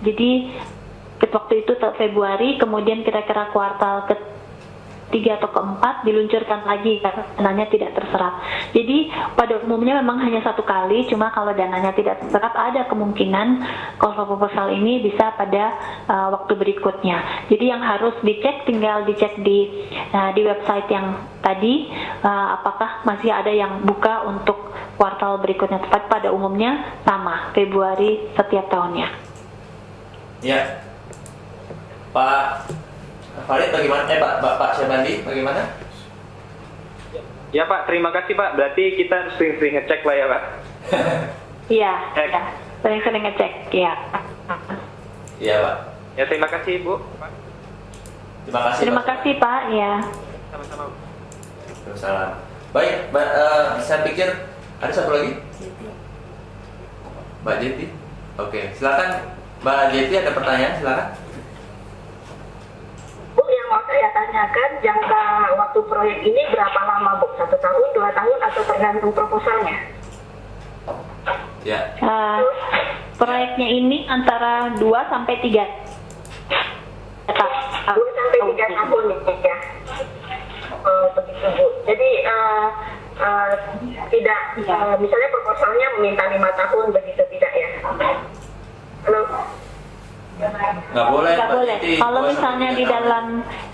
Jadi waktu itu Februari, kemudian kira-kira kuartal ketiga atau keempat diluncurkan lagi karena dananya tidak terserap. Jadi pada umumnya memang hanya satu kali, cuma kalau dananya tidak terserap ada kemungkinan call for proposal ini bisa pada waktu berikutnya. Jadi yang harus dicek, tinggal dicek di website yang tadi, apakah masih ada yang buka untuk kuartal berikutnya. Tepat pada umumnya sama, Februari setiap tahunnya. Ya, Pak Farid bagaimana? Pak Syahbandi bagaimana? Ya Pak, terima kasih Pak. Berarti kita sering-sering ngecek lah ya Pak. Iya, sering-sering ngecek, ya. Iya Pak. Ya terima kasih Bu. Terima kasih Pak, ya. Sama-sama. Waalaikumsalam. Baik, saya pikir ada satu lagi. Mbak Jeti. Oke, silakan Mbak Jeti, ada pertanyaan, silakan. Bu, yang mau saya tanyakan, jangka waktu proyek ini berapa lama Bu? 1 tahun, 2 tahun, atau tergantung proposalnya? Ya. Proyeknya ini antara 2 sampai 3 tahun. 2 sampai 3 tahun ya. Begitu Bu. Jadi tidak, misalnya proposalnya meminta 5 tahun, begitu tidak ya? Halo? Nggak boleh. Nggak Mbak boleh. Titi, Kalau 2 sampai misalnya 3 di tahun. dalam,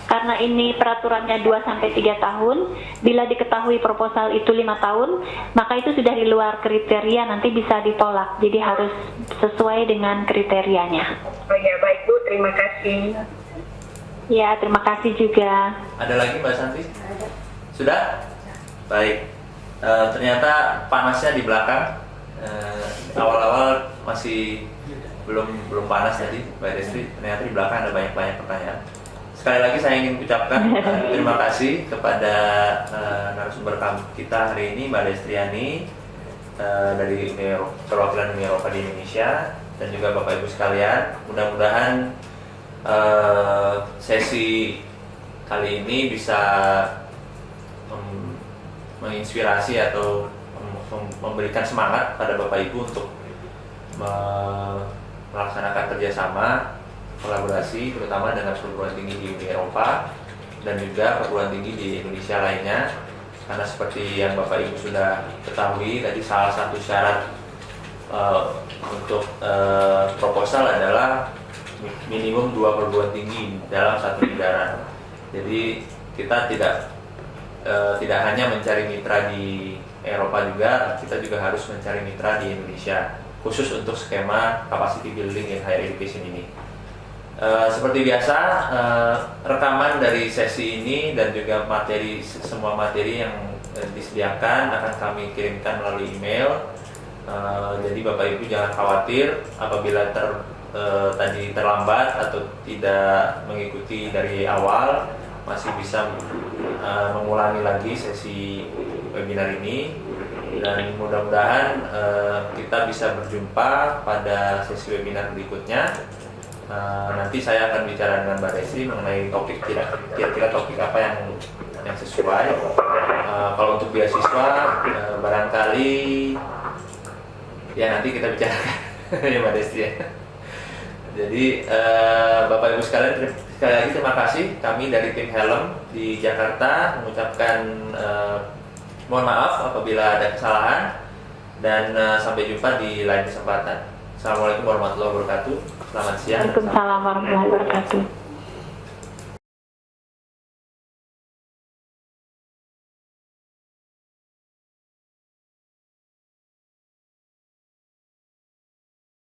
karena ini peraturannya 2 sampai 3 tahun, bila diketahui proposal itu 5 tahun, maka itu sudah di luar kriteria, nanti bisa ditolak. Jadi harus sesuai dengan kriterianya. Oh ya, baik Bu, terima kasih. Ya, terima kasih juga. Ada lagi Mbak Santi? Sudah? Baik. Ternyata panasnya di belakang. Awal-awal masih belum panas tadi Mbak Destri. Ternyata di belakang ada banyak pertanyaan. Sekali lagi saya ingin ucapkan terima kasih kepada narasumber kita hari ini, Mbak Destriani dari perwakilan Uni Eropa di Indonesia, dan juga Bapak Ibu sekalian. Mudah-mudahan sesi kali ini bisa menginspirasi atau memberikan semangat pada Bapak Ibu untuk melaksanakan kerjasama kolaborasi terutama dengan perguruan tinggi di Uni Eropa dan juga perguruan tinggi di Indonesia lainnya, karena seperti yang Bapak Ibu sudah ketahui tadi, salah satu syarat untuk proposal adalah minimum 2 perguruan tinggi dalam satu negara. Jadi kita tidak hanya mencari mitra di Eropa juga, kita juga harus mencari mitra di Indonesia khusus untuk skema capacity building in higher education ini. Seperti biasa, rekaman dari sesi ini dan juga semua materi yang disediakan akan kami kirimkan melalui email. Jadi Bapak Ibu jangan khawatir apabila tadi terlambat atau tidak mengikuti dari awal, masih bisa mengulangi lagi sesi webinar ini, dan mudah-mudahan kita bisa berjumpa pada sesi webinar berikutnya. Nanti saya akan bicara dengan Mbak Desi mengenai topik, kira-kira topik apa yang sesuai. Kalau untuk beasiswa barangkali ya nanti kita bicarakan ya Mbak Desi ya. Jadi Bapak Ibu sekalian, sekali lagi terima kasih. Kami dari tim Helm di Jakarta mengucapkan mohon maaf apabila ada kesalahan, dan sampai jumpa di lain kesempatan. Assalamualaikum warahmatullahi wabarakatuh. Selamat siang. Waalaikumsalam warahmatullahi wabarakatuh.